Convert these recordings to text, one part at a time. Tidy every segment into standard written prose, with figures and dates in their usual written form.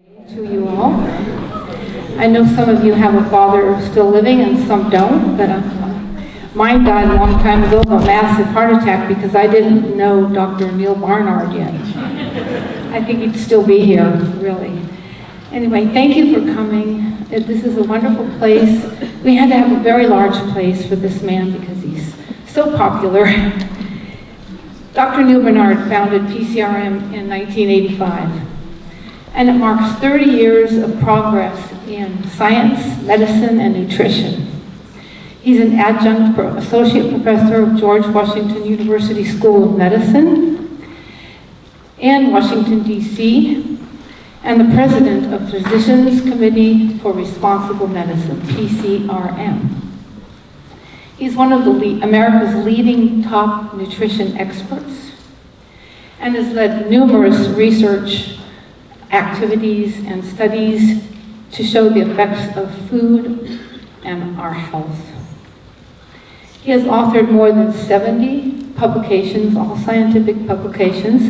To you all. I know some of you have a father still living and some don't, but mine died a long time ago of a massive heart attack because I didn't know Dr. Neal Barnard yet. I think he'd still be here, really. Anyway, thank you for coming. This is a wonderful place. We had to have a very large place for this man because he's so popular. Dr. Neal Barnard founded PCRM in 1985. And it marks 30 years of progress in science, medicine, and nutrition. He's an adjunct associate professor of George Washington University School of Medicine in Washington, D.C., and the president of Physicians Committee for Responsible Medicine, PCRM. He's one of America's leading top nutrition experts and has led numerous research activities and studies to show the effects of food and our health. He has authored more than 70 publications, all scientific publications,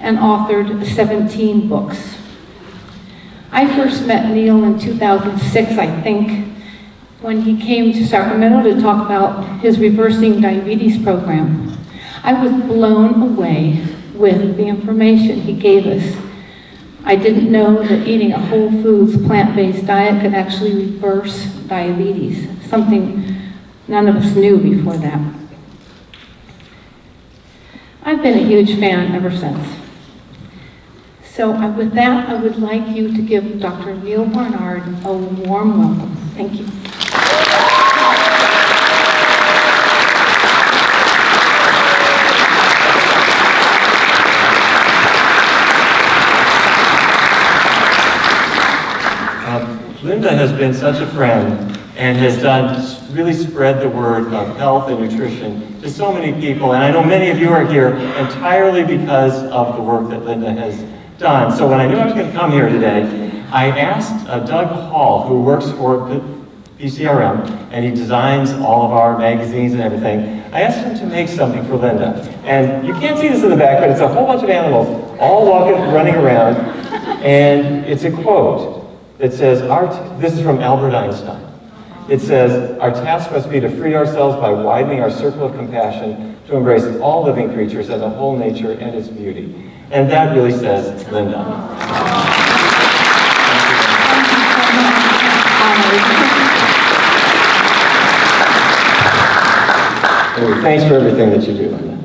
and authored 17 books. I first met Neal in 2006, I think, when he came to Sacramento to talk about his reversing diabetes program. I was blown away with the information he gave us. I didn't know that eating a whole foods, plant-based diet could actually reverse diabetes, something none of us knew before that. I've been a huge fan ever since. So with that, I would like you to give Dr. Neal Barnard a warm welcome. Thank you. Linda has been such a friend and has really spread the word of health and nutrition to so many people. And I know many of you are here entirely because of the work that Linda has done. So when I knew I was going to come here today, I asked Doug Hall, who works for PCRM, and he designs all of our magazines and everything. I asked him to make something for Linda. And you can't see this in the back, but it's a whole bunch of animals all running around. And it's a quote. It says, this is from Albert Einstein. It says, our task must be to free ourselves by widening our circle of compassion to embrace all living creatures and the whole nature and its beauty. And that really says Linda. Anyway, thanks for everything that you do, Linda.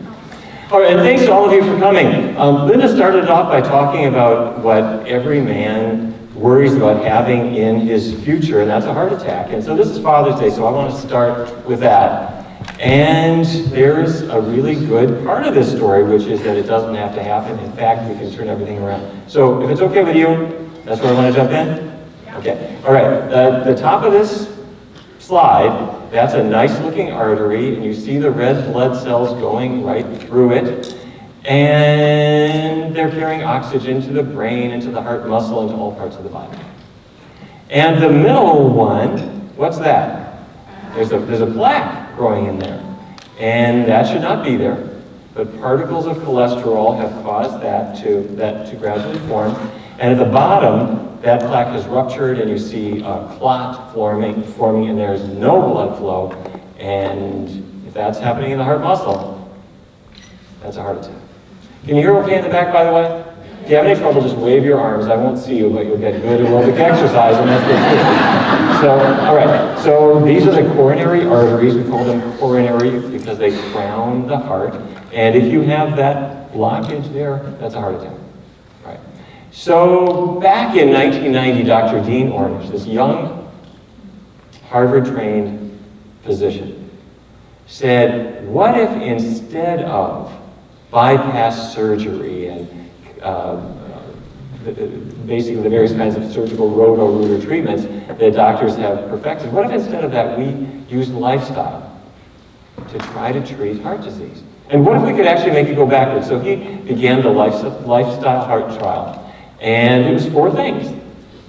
All right, and thanks to all of you for coming. Linda started off by talking about what every man worries about having in his future, and that's a heart attack. And so this is Father's Day, so I want to start with that. And there's a really good part of this story, which is that it doesn't have to happen. In fact, we can turn everything around. So if it's okay with you, that's where I want to jump in? Okay. All right. The top of this slide, that's a nice looking artery, and you see the red blood cells going right through it. And they're carrying oxygen to the brain, into the heart muscle, into all parts of the body. And the middle one, what's that? There's a plaque growing in there. And that should not be there. But particles of cholesterol have caused that to gradually form. And at the bottom, that plaque has ruptured, and you see a clot forming, and there's no blood flow. And if that's happening in the heart muscle, that's a heart attack. Can you hear okay in the back, by the way? If you have any trouble, just wave your arms. I won't see you, but you'll get good aerobic exercise, and that's good. So, all right. So these are the coronary arteries. We call them coronary because they crown the heart. And if you have that blockage there, that's a heart attack. All right. So back in 1990, Dr. Dean Ornish, this young Harvard-trained physician, said, what if instead of bypass surgery and basically the various kinds of surgical roto-rooter treatments that doctors have perfected, what if instead of that we used lifestyle to try to treat heart disease? And what if we could actually make it go backwards? So he began the lifestyle heart trial. And it was 4 things.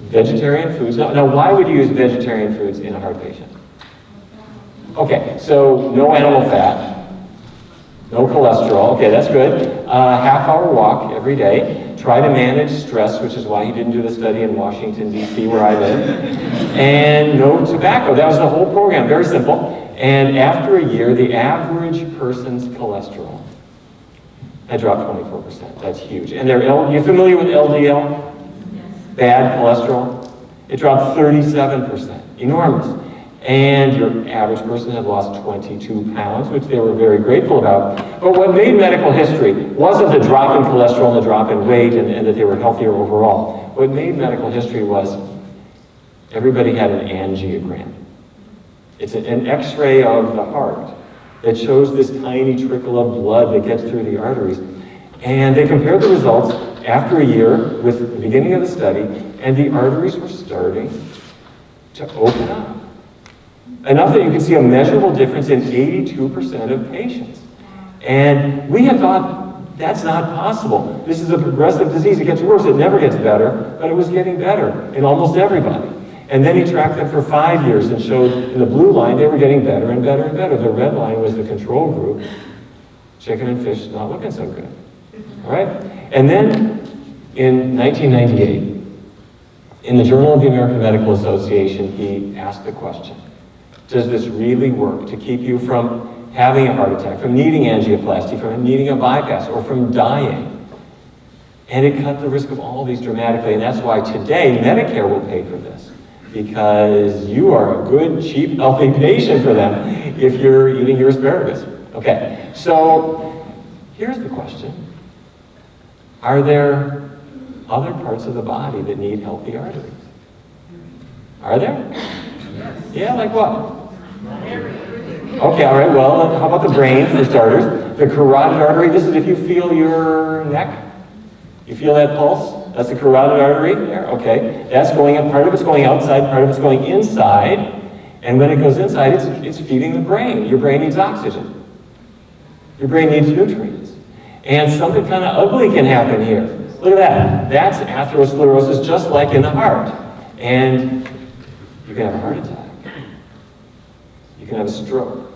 Vegetarian foods. Now why would you use vegetarian foods in a heart patient? Okay, so no animal fat. No cholesterol. Okay, that's good. Half-hour walk every day. Try to manage stress, which is why he didn't do the study in Washington, D.C., where I live. And no tobacco. That was the whole program. Very simple. And after a year, the average person's cholesterol had dropped 24%. That's huge. And you familiar with LDL? Bad cholesterol? It dropped 37%. Enormous. And your average person had lost 22 pounds, which they were very grateful about. But what made medical history wasn't the drop in cholesterol and the drop in weight and that they were healthier overall. What made medical history was everybody had an angiogram. It's an x-ray of the heart that shows this tiny trickle of blood that gets through the arteries. And they compared the results after a year with the beginning of the study, and the arteries were starting to open up. Enough that you can see a measurable difference in 82% of patients. And we had thought, that's not possible. This is a progressive disease. It gets worse. It never gets better. But it was getting better in almost everybody. And then he tracked them for 5 years and showed in the blue line they were getting better and better and better. The red line was the control group. Chicken and fish not looking so good. All right? And then in 1998, in the Journal of the American Medical Association, he asked the question, does this really work to keep you from having a heart attack, from needing angioplasty, from needing a bypass, or from dying? And it cut the risk of all these dramatically, and that's why today Medicare will pay for this, because you are a good, cheap, healthy patient for them if you're eating your asparagus. Okay, so here's the question. Are there other parts of the body that need healthy arteries? Are there? Yeah, like what? Okay, all right, well, how about the brain, for starters? The carotid artery, this is if you feel your neck. You feel that pulse? That's the carotid artery there, okay. That's going up, part of it's going outside, part of it's going inside. And when it goes inside, it's feeding the brain. Your brain needs oxygen. Your brain needs nutrients. And something kind of ugly can happen here. Look at that. That's atherosclerosis, just like in the heart. And you can have a heart attack. You can have a stroke.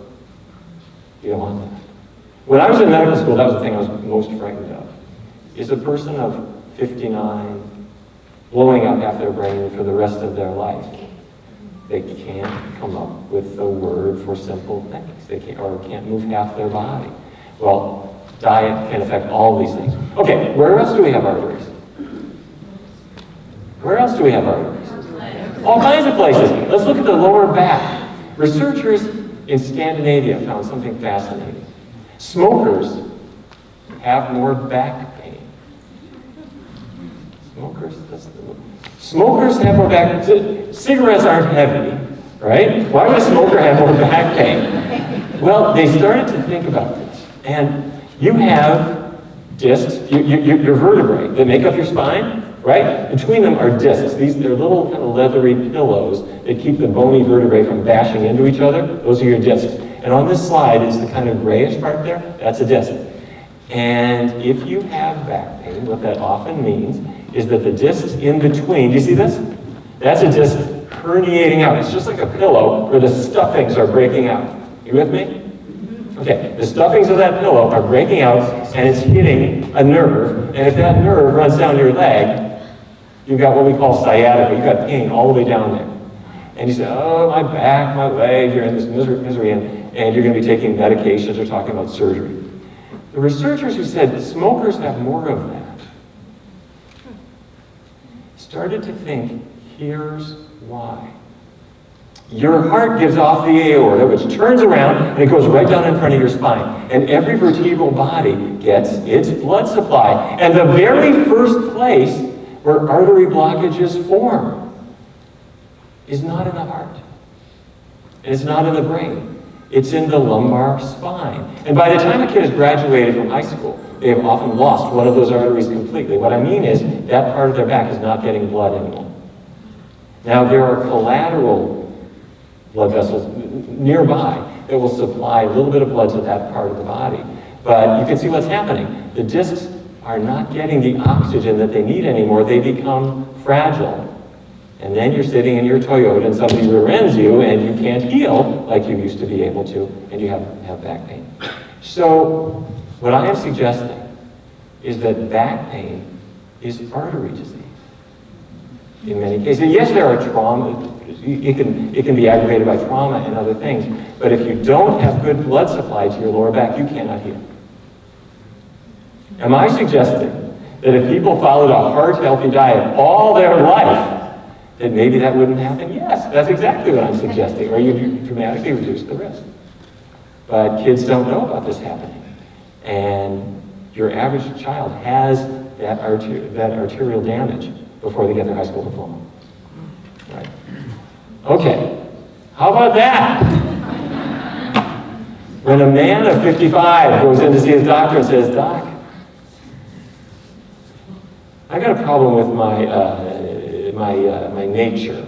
You don't want that. When I was in medical school, that was the thing I was most frightened of. Is a person of 59 blowing out half their brain for the rest of their life? They can't come up with a word for simple things. They can't move half their body. Well, diet can affect all these things. Okay, where else do we have arteries? Where else do we have arteries? All kinds of places. Let's look at the lower back. Researchers in Scandinavia found something fascinating. Smokers have more back pain. Smokers have more back pain. Cigarettes aren't heavy, right? Why would a smoker have more back pain? Well, they started to think about this. And you have discs, your vertebrae that make up your spine, right? Between them are discs. They're little kind of leathery pillows that keep the bony vertebrae from bashing into each other. Those are your discs. And on this slide, it's the kind of grayish part there. That's a disc. And if you have back pain, what that often means is that the discs in between, do you see this? That's a disc herniating out. It's just like a pillow where the stuffings are breaking out. You with me? Okay, the stuffings of that pillow are breaking out and it's hitting a nerve. And if that nerve runs down your leg, you've got what we call sciatica. You've got pain all the way down there. And you say, oh, my back, my leg, you're in this misery, and you're going to be taking medications or talking about surgery. The researchers who said smokers have more of that started to think, here's why. Your heart gives off the aorta, which turns around and it goes right down in front of your spine. And every vertebral body gets its blood supply. And the very first place where artery blockages form is not in the heart. And it's not in the brain. It's in the lumbar spine. And by the time a kid has graduated from high school, they have often lost one of those arteries completely. What I mean is that part of their back is not getting blood anymore. Now, there are collateral blood vessels nearby that will supply a little bit of blood to that part of the body. But you can see what's happening. The discs are not getting the oxygen that they need anymore. They become fragile. And then you're sitting in your Toyota and somebody rear ends you and you can't heal like you used to be able to, and you have back pain. So what I am suggesting is that back pain is artery disease in many cases. And yes, there are trauma. It can be aggravated by trauma and other things. But if you don't have good blood supply to your lower back, you cannot heal. Am I suggesting that if people followed a heart-healthy diet all their life, that maybe that wouldn't happen? Yes, that's exactly what I'm suggesting, or you dramatically reduce the risk. But kids don't know about this happening. And your average child has that arterial damage before they get their high school diploma. Right? Okay, how about that? When a man of 55 goes in to see his doctor and says, "Doc, I got a problem with my nature."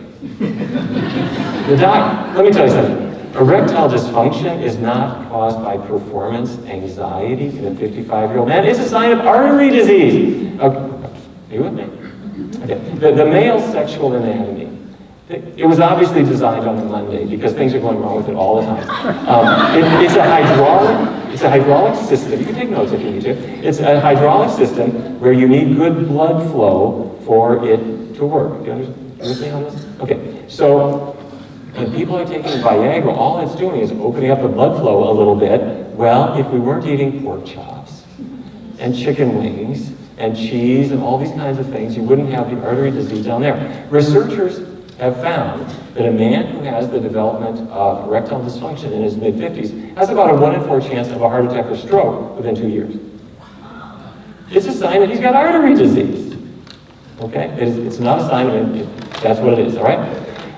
The doc, let me tell you something. Erectile dysfunction is not caused by performance anxiety in a 55-year-old man. It's a sign of artery disease. Okay. Are you with me? Okay. The male sexual anatomy. It was obviously designed on a Monday because things are going wrong with it all the time. It's a hydraulic system. You can take notes if you need to. It's a hydraulic system where you need good blood flow for it to work. Do you understand on this? Okay. So when people are taking Viagra, all it's doing is opening up the blood flow a little bit. Well, if we weren't eating pork chops and chicken wings and cheese and all these kinds of things, you wouldn't have the artery disease down there. Researchers have found that a man who has the development of erectile dysfunction in his mid-50s has about a 1 in 4 chance of a heart attack or stroke within 2 years. It's a sign that he's got artery disease. Okay? It's not a sign of it. That's what it is, all right?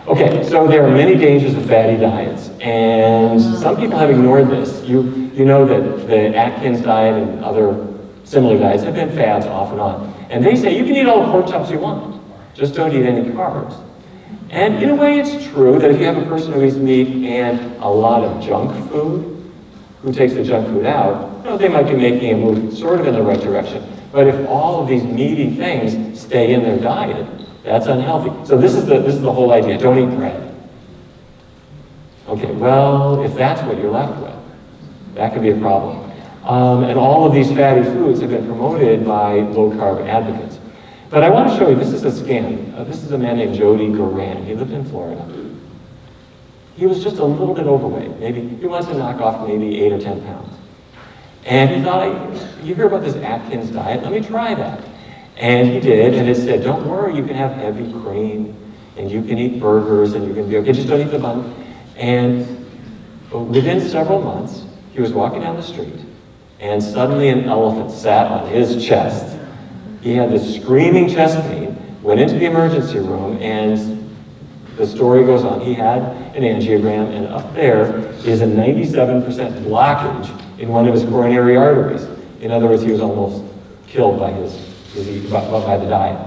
Okay, so there are many dangers of fatty diets, and some people have ignored this. You know that the Atkins diet and other similar diets have been fads off and on. And they say you can eat all the pork chops you want, just don't eat any carbs. And in a way, it's true that if you have a person who eats meat and a lot of junk food, who takes the junk food out, they might be making a move sort of in the right direction. But if all of these meaty things stay in their diet, that's unhealthy. So this is the whole idea. Don't eat bread. Okay, well, if that's what you're left with, that could be a problem. And all of these fatty foods have been promoted by low-carb advocates. But I want to show you, this is a scan. This is a man named Jody Goran. He lived in Florida. He was just a little bit overweight. Maybe he wants to knock off maybe 8 or 10 pounds. And he thought, you hear about this Atkins diet? Let me try that. And he did, and it said, don't worry, you can have heavy cream, and you can eat burgers, and you can be okay, just don't eat the bun. And within several months, he was walking down the street, and suddenly an elephant sat on his chest. He had this screaming chest pain, went into the emergency room, and the story goes on. He had an angiogram, and up there is a 97% blockage in one of his coronary arteries. In other words, he was almost killed by his disease, by the diet.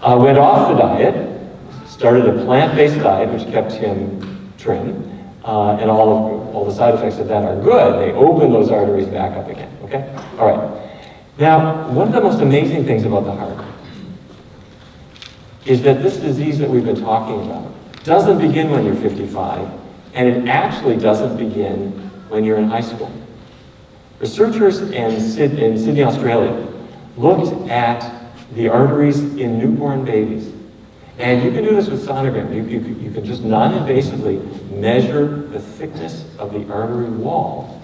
Went off the diet, started a plant-based diet, which kept him trim, and all the side effects of that are good. They open those arteries back up again, okay? All right. Now, one of the most amazing things about the heart is that this disease that we've been talking about doesn't begin when you're 55, and it actually doesn't begin when you're in high school. Researchers in Sydney, Australia, looked at the arteries in newborn babies. And you can do this with sonogram. You can just non-invasively measure the thickness of the artery wall,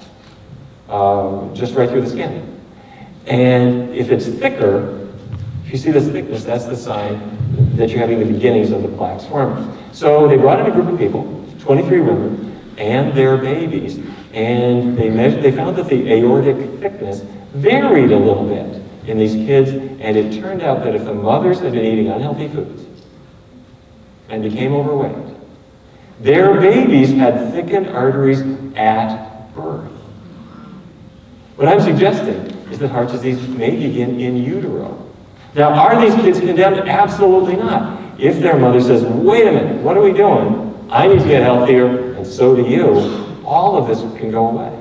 just right through the skin. And if it's thicker, if you see this thickness, that's the sign that you're having the beginnings of the plaques forming. So they brought in a group of people, 23 women, and their babies, and they found that the aortic thickness varied a little bit in these kids, and it turned out that if the mothers had been eating unhealthy foods and became overweight, their babies had thickened arteries at birth. What I'm suggesting is that heart disease may begin in utero. Now, are these kids condemned? Absolutely not. If their mother says, wait a minute, what are we doing? I need to get healthier, and so do you, all of this can go away.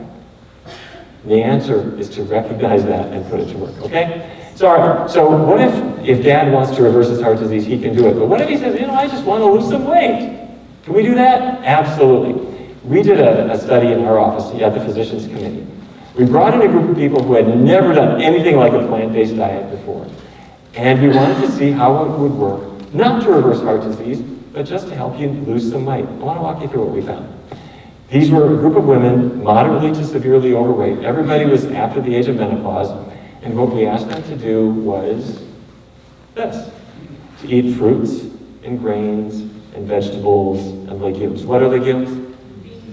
And the answer is to recognize that and put it to work, okay? So what if dad wants to reverse his heart disease, he can do it. But what if he says, I just want to lose some weight? Can we do that? Absolutely. We did a study in our office at the Physicians Committee We brought in a group of people who had never done anything like a plant-based diet before. And we wanted to see how it would work, not to reverse heart disease, but just to help you lose some weight. I want to walk you through what we found. These were a group of women, moderately to severely overweight. Everybody was after the age of menopause. And what we asked them to do was this, to eat fruits and grains and vegetables and legumes. What are legumes?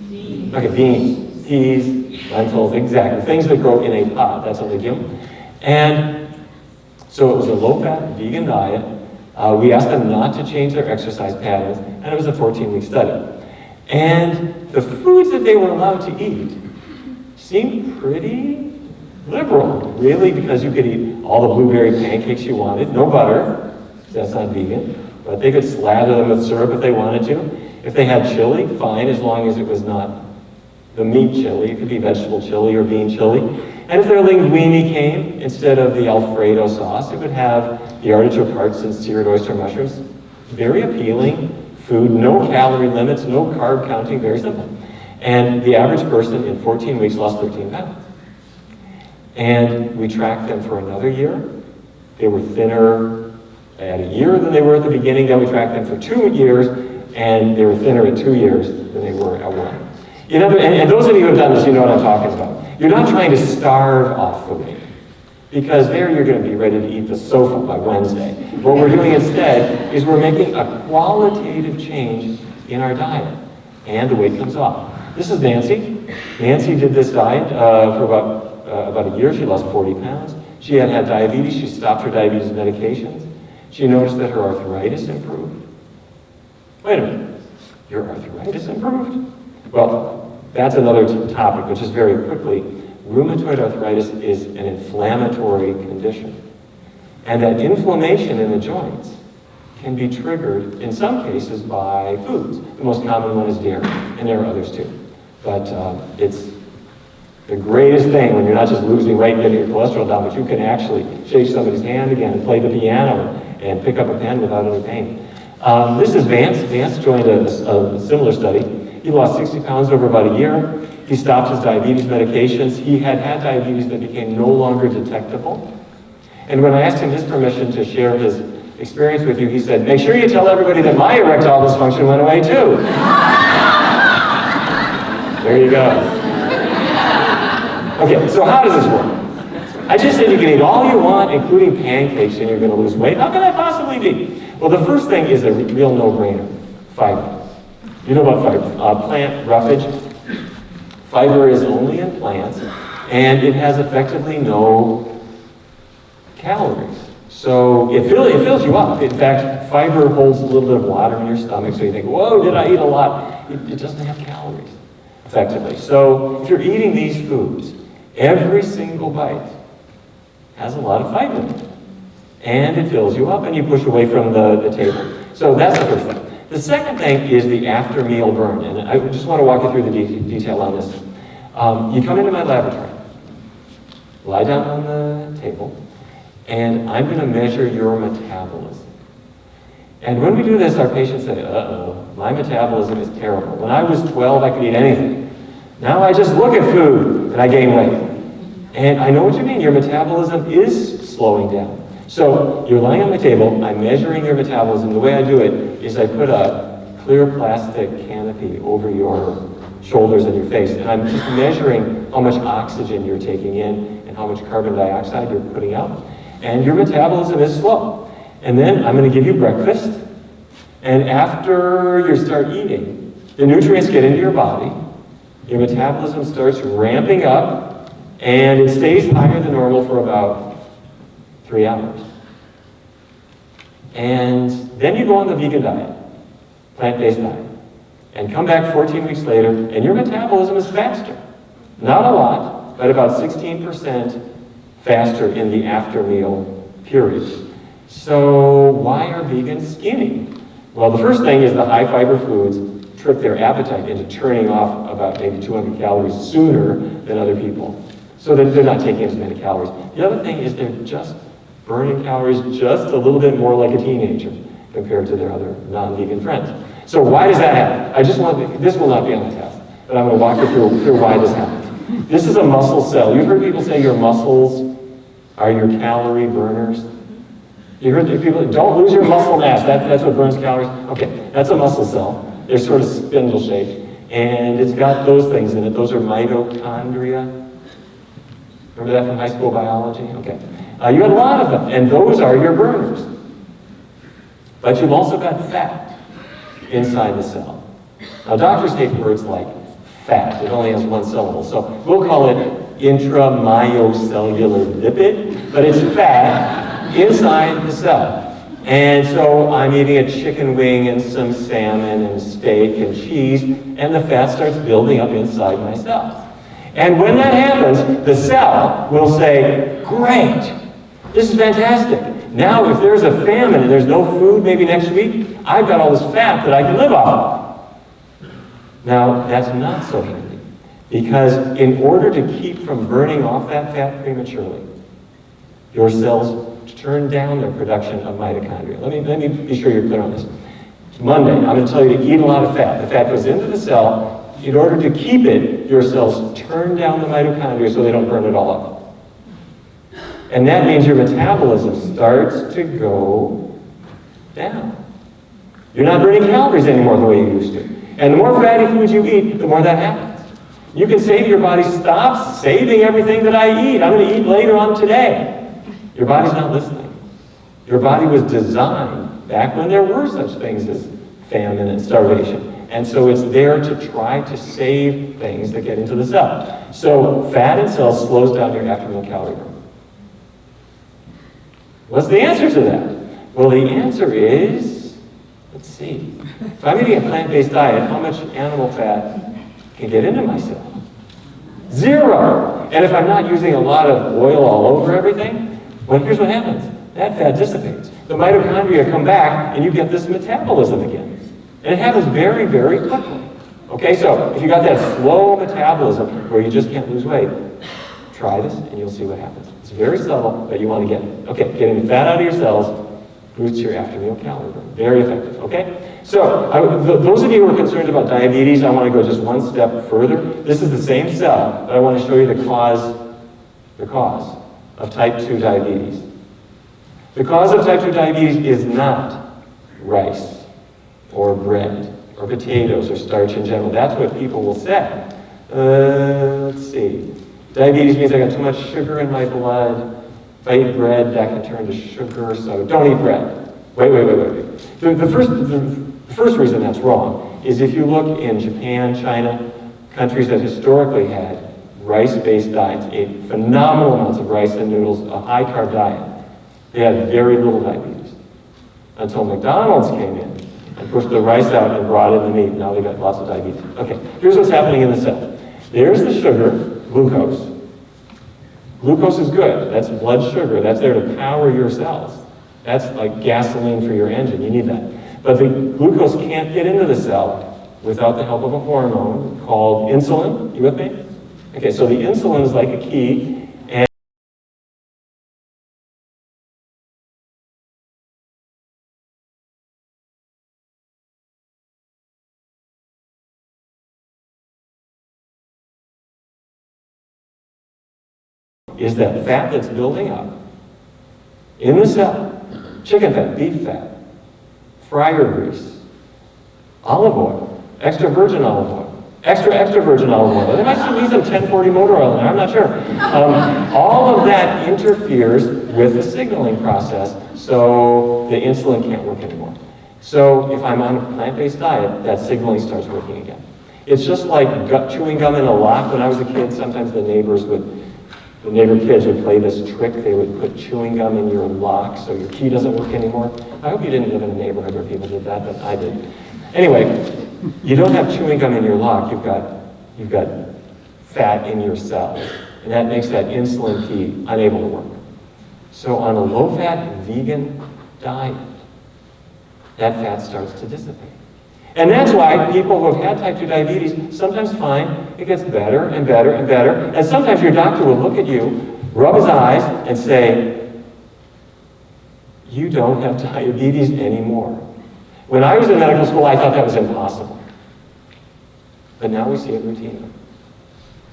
Beans. Okay, beans, peas, lentils, exactly. Things that grow in a pot, that's a legume. And so it was a low-fat, vegan diet. We asked them not to change their exercise patterns, and it was a 14-week study. And the foods that they were allowed to eat seemed pretty liberal, really, because you could eat all the blueberry pancakes you wanted, no butter, that's not vegan, but they could slather them with syrup if they wanted to. If they had chili, fine, as long as it was not the meat chili. It could be vegetable chili or bean chili. And if their linguine came, instead of the Alfredo sauce, it would have the artichoke hearts and seared oyster mushrooms. Very appealing food, no calorie limits, no carb counting, very simple. And the average person in 14 weeks lost 13 pounds. And we tracked them for another year. They were thinner at a year than they were at the beginning. Then we tracked them for 2 years, and they were thinner at 2 years than they were at 1. You know, and those of you who have done this, you know what I'm talking about. You're not trying to starve off the weight, because there you're going to be ready to eat the sofa by Wednesday. What we're doing instead is we're making a qualitative change in our diet, and the weight comes off. This is Nancy. Nancy did this diet for about a year. She lost 40 pounds. She had diabetes. She stopped her diabetes medications. She noticed that her arthritis improved. Wait a minute, your arthritis improved? Well, that's another topic, which is very quickly. Rheumatoid arthritis is an inflammatory condition. And that inflammation in the joints can be triggered, in some cases, by foods. The most common one is dairy, and there are others too. But it's the greatest thing when you're not just losing weight and getting your cholesterol down, but you can actually shake somebody's hand again and play the piano and pick up a pen without any pain. This is Vance. Vance joined a similar study. He lost 60 pounds over about a year. He stopped his diabetes medications. He had diabetes that became no longer detectable. And when I asked him his permission to share his experience with you, he said, make sure you tell everybody that my erectile dysfunction went away too. There you go. Okay, so how does this work? I just said you can eat all you want, including pancakes, and you're going to lose weight. How can that possibly be? Well, the first thing is a real no-brainer, fiber. You know about fiber, plant roughage. Fiber is only in plants, and it has effectively no calories. So it fills you up. In fact, fiber holds a little bit of water in your stomach, so you think, whoa, did I eat a lot? It doesn't have calories, effectively. So if you're eating these foods, every single bite has a lot of fiber in it. And it fills you up, and you push away from the table. So that's the first thing. The second thing is the after-meal burn, and I just want to walk you through the detail on this. You come into my laboratory, lie down on the table, and I'm going to measure your metabolism. And when we do this, our patients say, uh-oh, my metabolism is terrible. When I was 12, I could eat anything. Now I just look at food, and I gain weight. And I know what you mean. Your metabolism is slowing down. So you're lying on my table, I'm measuring your metabolism. The way I do it is I put a clear plastic canopy over your shoulders and your face, and I'm just measuring how much oxygen you're taking in and how much carbon dioxide you're putting out. And your metabolism is slow. And then I'm going to give you breakfast, and after you start eating, the nutrients get into your body, your metabolism starts ramping up, and it stays higher than normal for about 3 hours. And then you go on the vegan diet, plant-based diet, and come back 14 weeks later, and your metabolism is faster. Not a lot, but about 16% faster in the after-meal period. So why are vegans skinny? Well, the first thing is the high-fiber foods trick their appetite into turning off about maybe 200 calories sooner than other people. So that they're not taking as many calories. The other thing is they're just burning calories just a little bit more like a teenager compared to their other non-vegan friends. So why does that happen? This will not be on the test, but I'm going to walk you through why this happens. This is a muscle cell. You've heard people say your muscles are your calorie burners. You heard people, don't lose your muscle mass. That's what burns calories. Okay, that's a muscle cell. They're sort of spindle shaped. And it's got those things in it. Those are mitochondria. Remember that from high school biology? Okay. You have a lot of them, and those are your burners. But you've also got fat inside the cell. Now, doctors hate words like fat. It only has one syllable. So we'll call it intramyocellular lipid, but it's fat inside the cell. And so I'm eating a chicken wing and some salmon and steak and cheese, and the fat starts building up inside my cells. And when that happens, the cell will say, great, this is fantastic. Now if there's a famine and there's no food maybe next week, I've got all this fat that I can live off of. Now that's not so handy, because in order to keep from burning off that fat prematurely, your cells turn down their production of mitochondria. Let me be sure you're clear on this. Monday, I'm going to tell you to eat a lot of fat. The fat goes into the cell. In order to keep it, your cells turn down the mitochondria so they don't burn it all up. And that means your metabolism starts to go down. You're not burning calories anymore the way you used to. And the more fatty foods you eat, the more that happens. You can say to your body, stop saving everything that I eat. I'm going to eat later on today. Your body's not listening. Your body was designed back when there were such things as famine and starvation. And so it's there to try to save things that get into the cell. So fat in cells slows down your after-meal calorie burn. What's the answer to that? Well, the answer is, let's see. If I'm eating a plant-based diet, how much animal fat can get into my cell? 0. And if I'm not using a lot of oil all over everything, well, here's what happens. That fat dissipates. The mitochondria come back, and you get this metabolism again. And it happens very, very quickly. Okay, so if you got that slow metabolism where you just can't lose weight, try this, and you'll see what happens. It's very subtle, but you want to get it. Okay, getting the fat out of your cells boosts your after-meal calorie burn. Very effective, okay? So, those of you who are concerned about diabetes, I want to go just one step further. This is the same cell, but I want to show you the cause of type 2 diabetes. The cause of type 2 diabetes is not rice or bread or potatoes or starch in general. That's what people will say. Let's see. Diabetes means I got too much sugar in my blood. If I eat bread, that can turn to sugar, so don't eat bread. Wait. The first reason that's wrong is if you look in Japan, China, countries that historically had rice-based diets, ate phenomenal amounts of rice and noodles, a high-carb diet, they had very little diabetes. Until McDonald's came in and pushed the rice out and brought in the meat. Now they've got lots of diabetes. Okay, here's what's happening in the cell. There's the sugar, glucose. Glucose is good. That's blood sugar. That's there to power your cells. That's like gasoline for your engine. You need that. But the glucose can't get into the cell without the help of a hormone called insulin. You with me? Okay, so the insulin is like a key. Is that fat that's building up in the cell, chicken fat, beef fat, fryer grease, olive oil, extra virgin olive oil, extra virgin olive oil. There might still be some 1040 motor oil in there, I'm not sure. All of that interferes with the signaling process, so the insulin can't work anymore. So if I'm on a plant-based diet, that signaling starts working again. It's just like chewing gum in a lock. When I was a kid, sometimes the neighbor kids would play this trick. They would put chewing gum in your lock so your key doesn't work anymore. I hope you didn't live in a neighborhood where people did that, but I did. Anyway, you don't have chewing gum in your lock. You've got fat in your cells, and that makes that insulin key unable to work. So on a low-fat vegan diet, that fat starts to dissipate. And that's why people who have had type 2 diabetes sometimes find it gets better and better and better. And sometimes your doctor will look at you, rub his eyes, and say, you don't have diabetes anymore. When I was in medical school, I thought that was impossible. But now we see it routinely.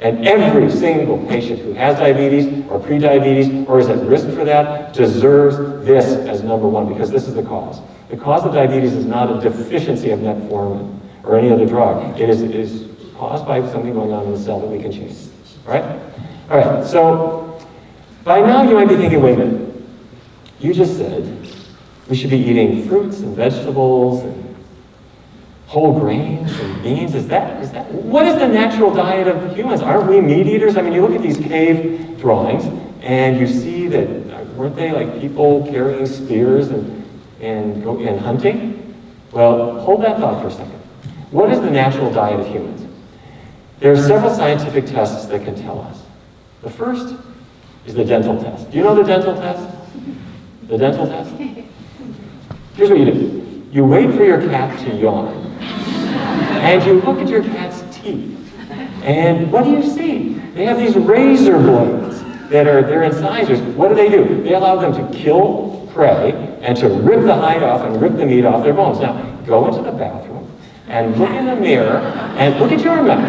And every single patient who has diabetes or prediabetes or is at risk for that deserves this as number one, because this is the cause. The cause of diabetes is not a deficiency of metformin or any other drug. It is caused by something going on in the cell that we can change. All right? All right, so by now you might be thinking, wait a minute, you just said we should be eating fruits and vegetables and whole grains and beans. What is the natural diet of humans? Aren't we meat eaters? I mean, you look at these cave drawings and you see that, weren't they like people carrying spears and hunting? Well, hold that thought for a second. What is the natural diet of humans? There are several scientific tests that can tell us. The first is the dental test. Do you know the dental test? The dental test? Here's what you do. You wait for your cat to yawn. And you look at your cat's teeth. And what do you see? They have these razor blades they're incisors. What do? They allow them to kill prey and to rip the hide off and rip the meat off their bones. Now, go into the bathroom and look in the mirror and look at your mouth.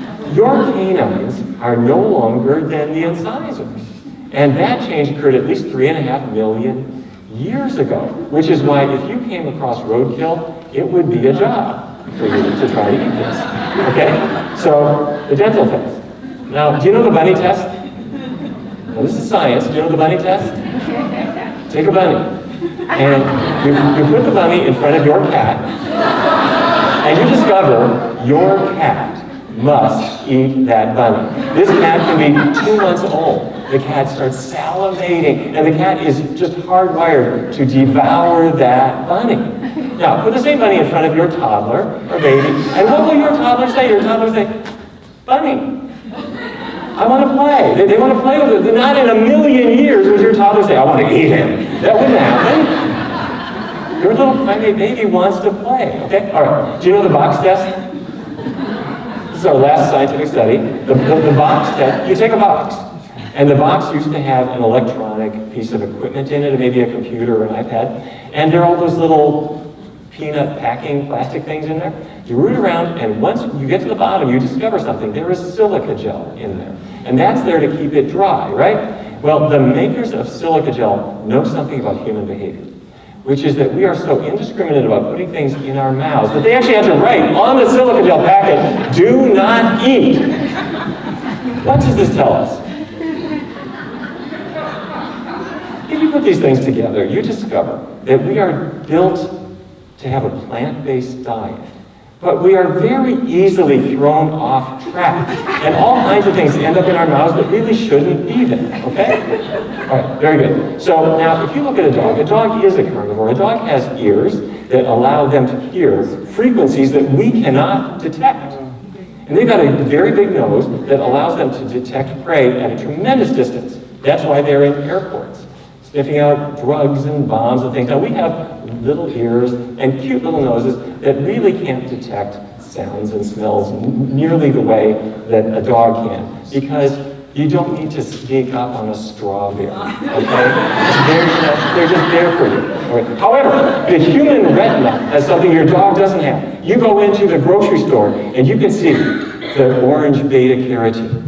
Now, your canines are no longer than the incisors. And that change occurred at least 3.5 million years ago, which is why if you came across roadkill, it would be a job for you to try to eat this. Okay? So, the dental test. Now, do you know the bunny test? Now, this is science. Do you know the bunny test? Take a bunny. And you put the bunny in front of your cat, and you discover your cat must eat that bunny. This cat can be 2 months old. The cat starts salivating, and the cat is just hardwired to devour that bunny. Now, put the same bunny in front of your toddler or baby, and what will your toddler say? Your toddler will say, "Bunny, I want to play." They want to play with it. Not in a million years would your toddler say, "I want to eat him." That wouldn't happen. Your little primate baby wants to play. Okay? All right. Do you know the box test? This is our last scientific study. The box test. You take a box. And the box used to have an electronic piece of equipment in it, maybe a computer or an iPad. And there are all those little peanut packing plastic things in there. You root around, and once you get to the bottom, you discover something. There is silica gel in there. And that's there to keep it dry, right? Well, the makers of silica gel know something about human behavior, which is that we are so indiscriminate about putting things in our mouths that they actually had to write on the silica gel packet, "Do not eat." What does this tell us? If you put these things together, you discover that we are built to have a plant-based diet, but we are very easily thrown off track, and all kinds of things end up in our mouths that really shouldn't be there, okay? All right, very good. So now, if you look at a dog is a carnivore. A dog has ears that allow them to hear frequencies that we cannot detect. And they've got a very big nose that allows them to detect prey at a tremendous distance. That's why they're in airports, sniffing out drugs and bombs and things. Now, we have little ears and cute little noses that really can't detect sounds and smells nearly the way that a dog can, because you don't need to sneak up on a strawberry, okay? They're just there for you. Right. However, the human retina has something your dog doesn't have. You go into the grocery store and you can see the orange beta-carotene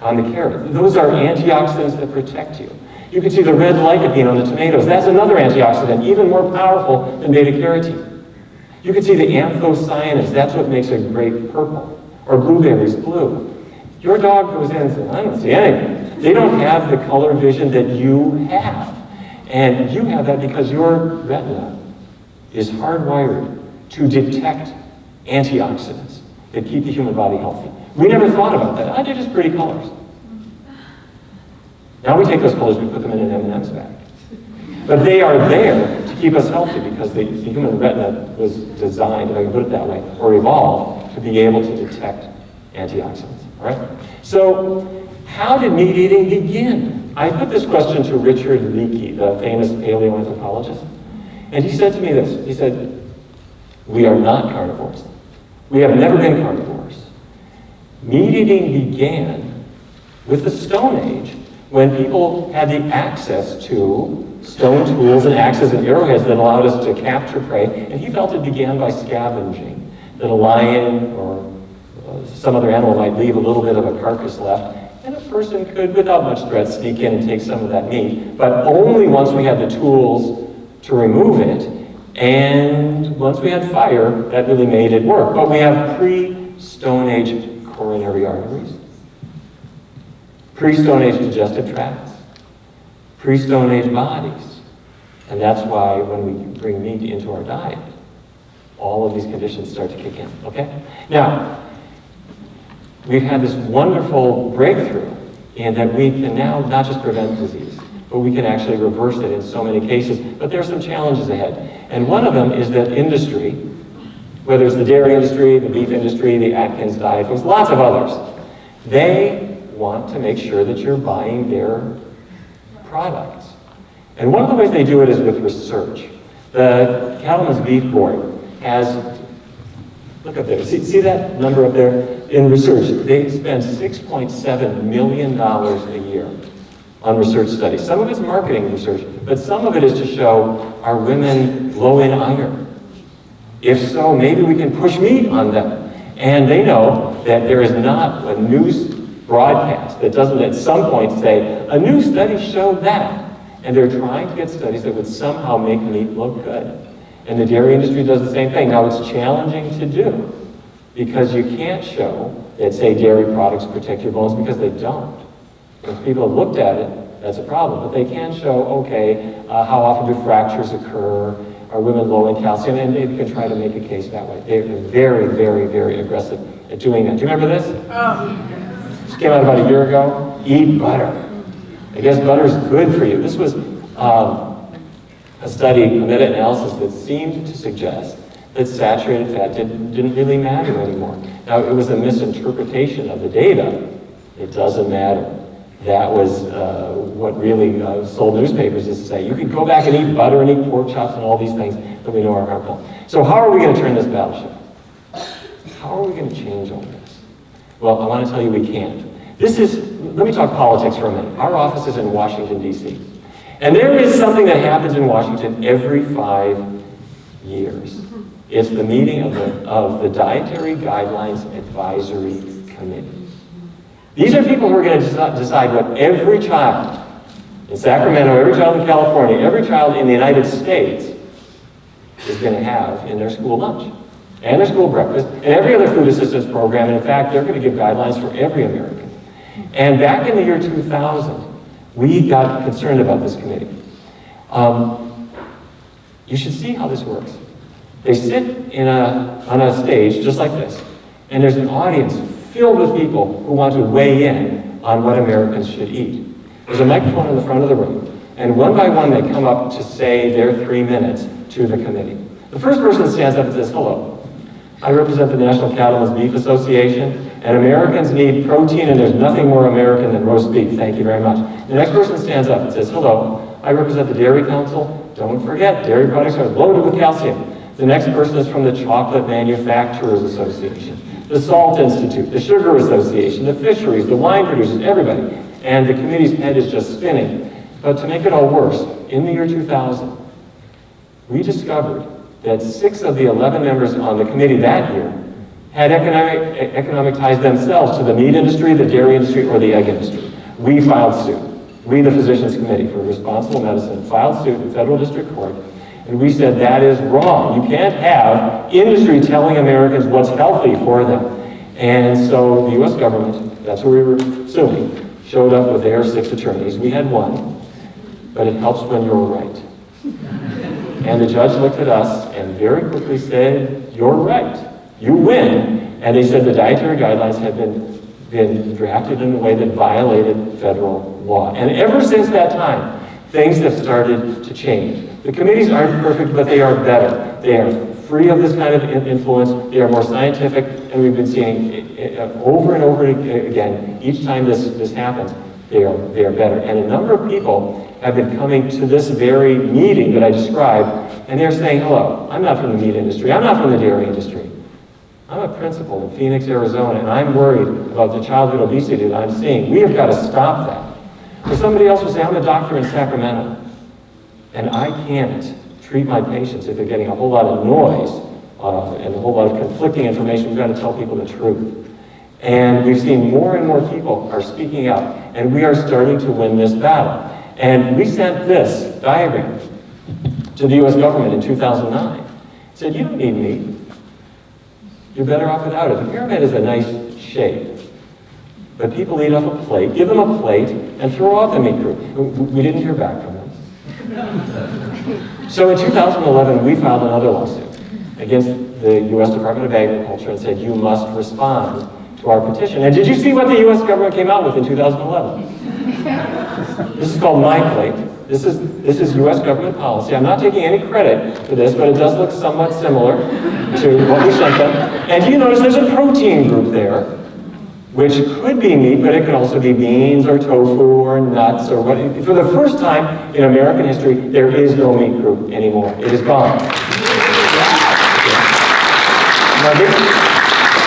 on the carrot. Those are antioxidants that protect you. You can see the red lycopene on the tomatoes. That's another antioxidant, even more powerful than beta-carotene. You can see the anthocyanins. That's what makes a grape purple, or blueberries blue. Your dog goes in and says, "I don't see anything." They don't have the color vision that you have. And you have that because your retina is hardwired to detect antioxidants that keep the human body healthy. We never thought about that. They're just pretty colors. Now we take those colors, we put them in an M&M's bag. But they are there to keep us healthy because the human retina was designed, if I can put it that way, or evolved to be able to detect antioxidants, all right? So how did meat eating begin? I put this question to Richard Leakey, the famous paleoanthropologist, and he said to me this. He said, "We are not carnivores. We have never been carnivores. Meat eating began with the Stone Age, when people had the access to stone tools and axes and arrowheads that allowed us to capture prey, and he felt it began by scavenging, that a lion or some other animal might leave a little bit of a carcass left, and a person could, without much threat, sneak in and take some of that meat, but only once we had the tools to remove it, and once we had fire, that really made it work. But we have pre-Stone Age coronary arteries, pre-Stone Age digestive tracts, pre-Stone Age bodies, and that's why when we bring meat into our diet, all of these conditions start to kick in, okay? Now, we've had this wonderful breakthrough in that we can now not just prevent disease, but we can actually reverse it in so many cases. But there are some challenges ahead. And one of them is that industry, whether it's the dairy industry, the beef industry, the Atkins diet, there's lots of others, they want to make sure that you're buying their products. And one of the ways they do it is with research. The Cattlemen's Beef Board has, look up there, see that number up there? In research, they spend $6.7 million a year on research studies. Some of it's marketing research, but some of it is to show, are women low in iron? If so, maybe we can push meat on them. And they know that there is not a news broadcast that doesn't at some point say, a new study showed that. And they're trying to get studies that would somehow make meat look good. And the dairy industry does the same thing. Now, it's challenging to do because you can't show that, say, dairy products protect your bones, because they don't. If people have looked at it, that's a problem. But they can show, okay, how often do fractures occur? Are women low in calcium? And they can try to make a case that way. They're very, very, very aggressive at doing that. Do you remember this? This came out about a year ago. Eat butter. I guess butter is good for you. This was a study, a meta-analysis that seemed to suggest that saturated fat didn't really matter anymore. Now, it was a misinterpretation of the data. It doesn't matter. That was what really sold newspapers, is to say, you can go back and eat butter and eat pork chops and all these things that we know are harmful. So how are we going to turn this battleship? How are we going to change all this? Well, I want to tell you we can't. Let me talk politics for a minute. Our office is in Washington, D.C. And there is something that happens in Washington every 5 years. It's the meeting of the Dietary Guidelines Advisory Committee. These are people who are going to decide what every child in Sacramento, every child in California, every child in the United States is going to have in their school lunch and their school breakfast and every other food assistance program. And in fact, they're going to give guidelines for every American. And back in the year 2000, we got concerned about this committee. You should see how this works. They sit on a stage just like this, and there's an audience filled with people who want to weigh in on what Americans should eat. There's a microphone in the front of the room, and one by one they come up to say their 3 minutes to the committee. The first person stands up and says, hello, I represent the National Cattlemen's Beef Association, and Americans need protein, and there's nothing more American than roast beef. Thank you very much. The next person stands up and says, hello, I represent the Dairy Council. Don't forget, dairy products are loaded with calcium. The next person is from the Chocolate Manufacturers Association, the Salt Institute, the Sugar Association, the fisheries, the wine producers, everybody. And the committee's head is just spinning. But to make it all worse, in the year 2000, we discovered that 6 of the 11 members on the committee that year had economic ties themselves to the meat industry, the dairy industry, or the egg industry. We filed suit. We, the Physicians Committee for Responsible Medicine, filed suit in federal district court, and we said that is wrong. You can't have industry telling Americans what's healthy for them. And so the US government, that's who we were suing, showed up with their 6 attorneys. We had 1, but it helps when you're right. And the judge looked at us and very quickly said, you're right. You win. And they said the dietary guidelines had been drafted in a way that violated federal law. And ever since that time, things have started to change. The committees aren't perfect, but they are better. They are free of this kind of influence. They are more scientific, and we've been seeing over and over again, each time this happens, they are better. And a number of people have been coming to this very meeting that I described, and they're saying, hello, I'm not from the meat industry. I'm not from the dairy industry. I'm a principal in Phoenix, Arizona, and I'm worried about the childhood obesity that I'm seeing. We have got to stop that. Or somebody else will say, I'm a doctor in Sacramento, and I can't treat my patients if they're getting a whole lot of noise and a whole lot of conflicting information. We've got to tell people the truth. And we've seen more and more people are speaking out, and we are starting to win this battle. And we sent this diagram to the US government in 2009. Said, you don't need meat. You're better off without it. The pyramid is a nice shape. But people eat off a plate, give them a plate, and throw out the meat group. We didn't hear back from them. So in 2011, we filed another lawsuit against the US Department of Agriculture and said, you must respond to our petition. And did you see what the US government came out with in 2011? This is called My Plate. This is US government policy. I'm not taking any credit for this, but it does look somewhat similar to what we sent them. And you notice there's a protein group there, which could be meat, but it could also be beans or tofu or nuts or what. For the first time in American history, there is no meat group anymore. It is gone. Now,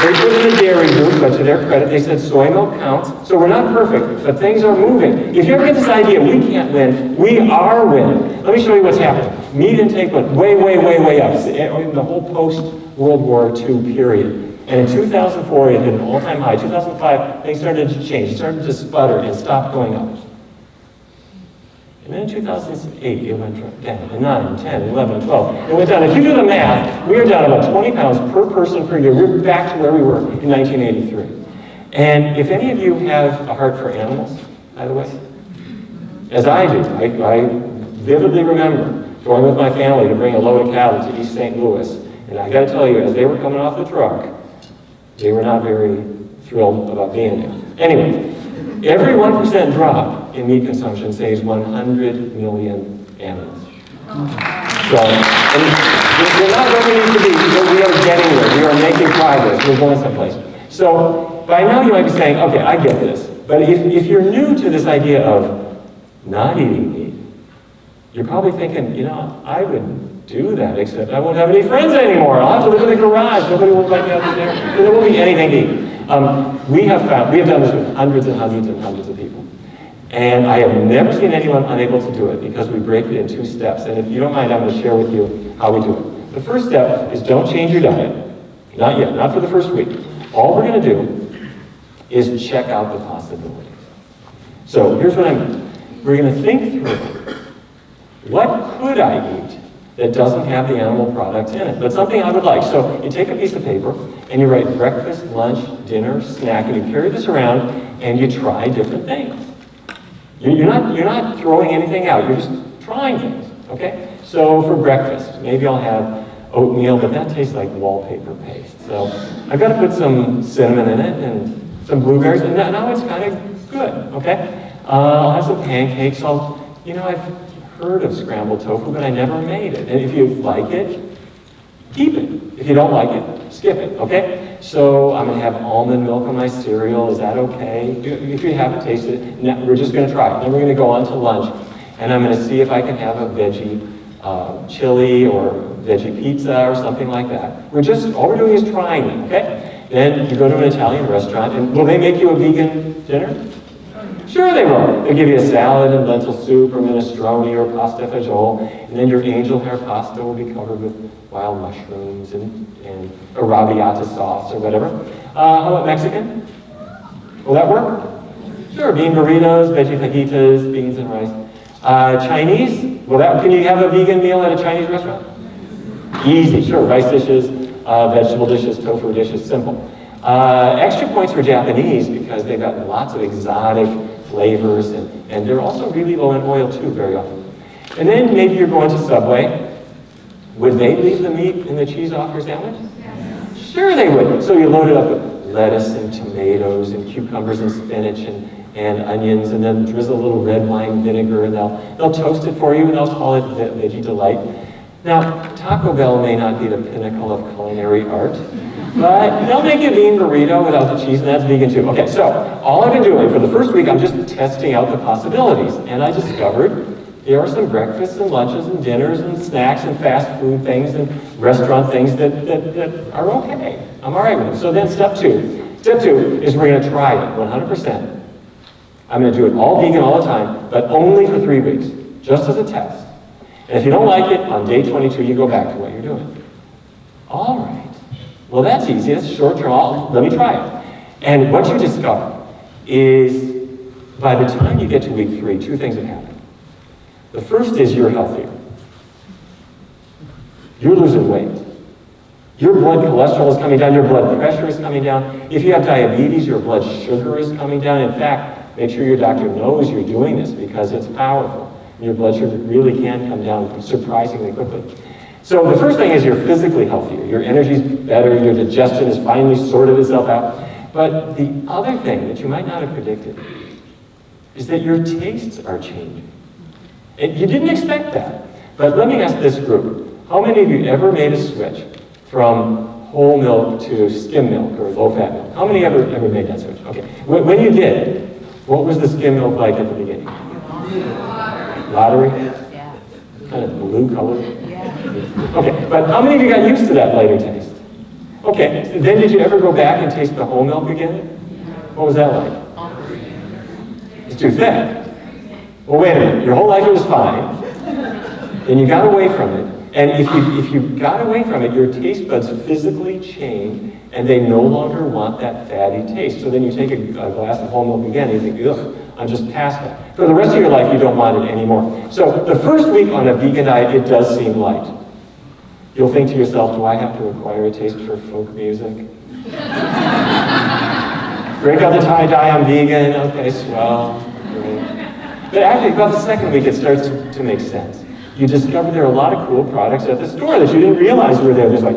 they put in a dairy group, but to their credit, they said soy milk counts. So we're not perfect, but things are moving. If you ever get this idea, we can't win, we are winning. Let me show you what's happening. Meat intake went way, way, way, way up in the whole post-World War II period. And in 2004, it hit an all-time high. 2005, things started to change. It started to sputter and stop going up. And then in 2008, it went down. And 9, 10, 11, 12. It went down. If you do the math, we are down about 20 pounds per person per year. We're back to where we were in 1983. And if any of you have a heart for animals, by the way, as I do, I vividly remember going with my family to bring a load of cattle to East St. Louis. And I got to tell you, as they were coming off the truck, they were not very thrilled about being there. Anyway, every 1% drop in meat consumption saves 100 million animals. So, and we're not where we need to be, but we are getting there. We are making progress. We're going someplace. So, by now you might be saying, okay, I get this. But if you're new to this idea of not eating meat, you're probably thinking, you know, I would do that, except I won't have any friends anymore. I'll have to live in the garage. Nobody will invite me out there. There won't be anything to eat. We have done this with hundreds and hundreds and hundreds of people. And I have never seen anyone unable to do it because we break it in 2 steps. And if you don't mind, I'm going to share with you how we do it. The first step is don't change your diet. Not yet, not for the first week. All we're going to do is check out the possibilities. So here's what we're going to think through. What could I eat that doesn't have the animal products in it, but something I would like? So you take a piece of paper and you write breakfast, lunch, dinner, snack, and you carry this around and you try different things. You're not throwing anything out, you're just trying things, okay? So for breakfast, maybe I'll have oatmeal, but that tastes like wallpaper paste. So I've got to put some cinnamon in it and some blueberries, and now it's kind of good, okay? I'll have some pancakes. I've heard of scrambled tofu, but I never made it. And if you like it, keep it. If you don't like it, skip it, okay? So I'm going to have almond milk on my cereal. Is that okay? If you haven't tasted it, we're just going to try it. Then we're going to go on to lunch, and I'm going to see if I can have a veggie chili or veggie pizza or something like that. All we're doing is trying them, okay? Then you go to an Italian restaurant, and will they make you a vegan dinner? Sure they will. They'll give you a salad and lentil soup or minestrone or pasta fagioli, and then your angel hair pasta will be covered with wild mushrooms and arrabbiata sauce or whatever. How about Mexican? Will that work? Sure, bean burritos, veggie fajitas, beans and rice. Chinese? Can you have a vegan meal at a Chinese restaurant? Easy, sure. Rice dishes, vegetable dishes, tofu dishes, simple. Extra points for Japanese because they've got lots of exotic flavors and they're also really low in oil too very often. And then maybe you're going to Subway. Would they leave the meat and the cheese off your sandwich? Yes. Sure they would. So you load it up with lettuce and tomatoes and cucumbers and spinach and onions, and then drizzle a little red wine vinegar, and they'll toast it for you, and they'll call it Veggie Delight. Now, Taco Bell may not be the pinnacle of culinary art, but they'll make you a bean burrito without the cheese, and that's vegan too. Okay, so all I've been doing for the first week, I'm just testing out the possibilities, and I discovered there are some breakfasts and lunches and dinners and snacks and fast food things and restaurant things that are okay. I'm all right with them. So then step two. Step 2 is we're going to try it 100%. I'm going to do it all vegan all the time, but only for 3 weeks, just as a test. And if you don't like it, on day 22, you go back to what you're doing. All right. Well, that's easy. That's short term. Let me try it. And what you discover is by the time you get to week 3, 2 things have happened. The first is you're healthier. You're losing weight. Your blood cholesterol is coming down, your blood pressure is coming down. If you have diabetes, your blood sugar is coming down. In fact, make sure your doctor knows you're doing this because it's powerful. Your blood sugar really can come down surprisingly quickly. So the first thing is you're physically healthier. Your energy's better, your digestion has finally sorted itself out. But the other thing that you might not have predicted is that your tastes are changing. And you didn't expect that. But let me ask this group. How many of you ever made a switch from whole milk to skim milk or low-fat milk? How many ever made that switch? Okay. When you did, what was the skim milk like at the beginning? Lottery? Yeah. Kind of blue color? Yeah. Okay, but how many of you got used to that lighter taste? Okay, so then did you ever go back and taste the whole milk again? What was that like? It's too thick. Well, wait a minute, your whole life it was fine, and you got away from it. And if you got away from it, your taste buds physically change, and they no longer want that fatty taste. So then you take a glass of whole milk again, and you think, ugh, I'm just past that. For the rest of your life, you don't want it anymore. So the first week on a vegan diet, it does seem light. You'll think to yourself, do I have to acquire a taste for folk music? Break out the tie-dye, I'm vegan, okay, swell. Great. But actually, about the second week, it starts to make sense. You discover there are a lot of cool products at the store that you didn't realize were there. There's like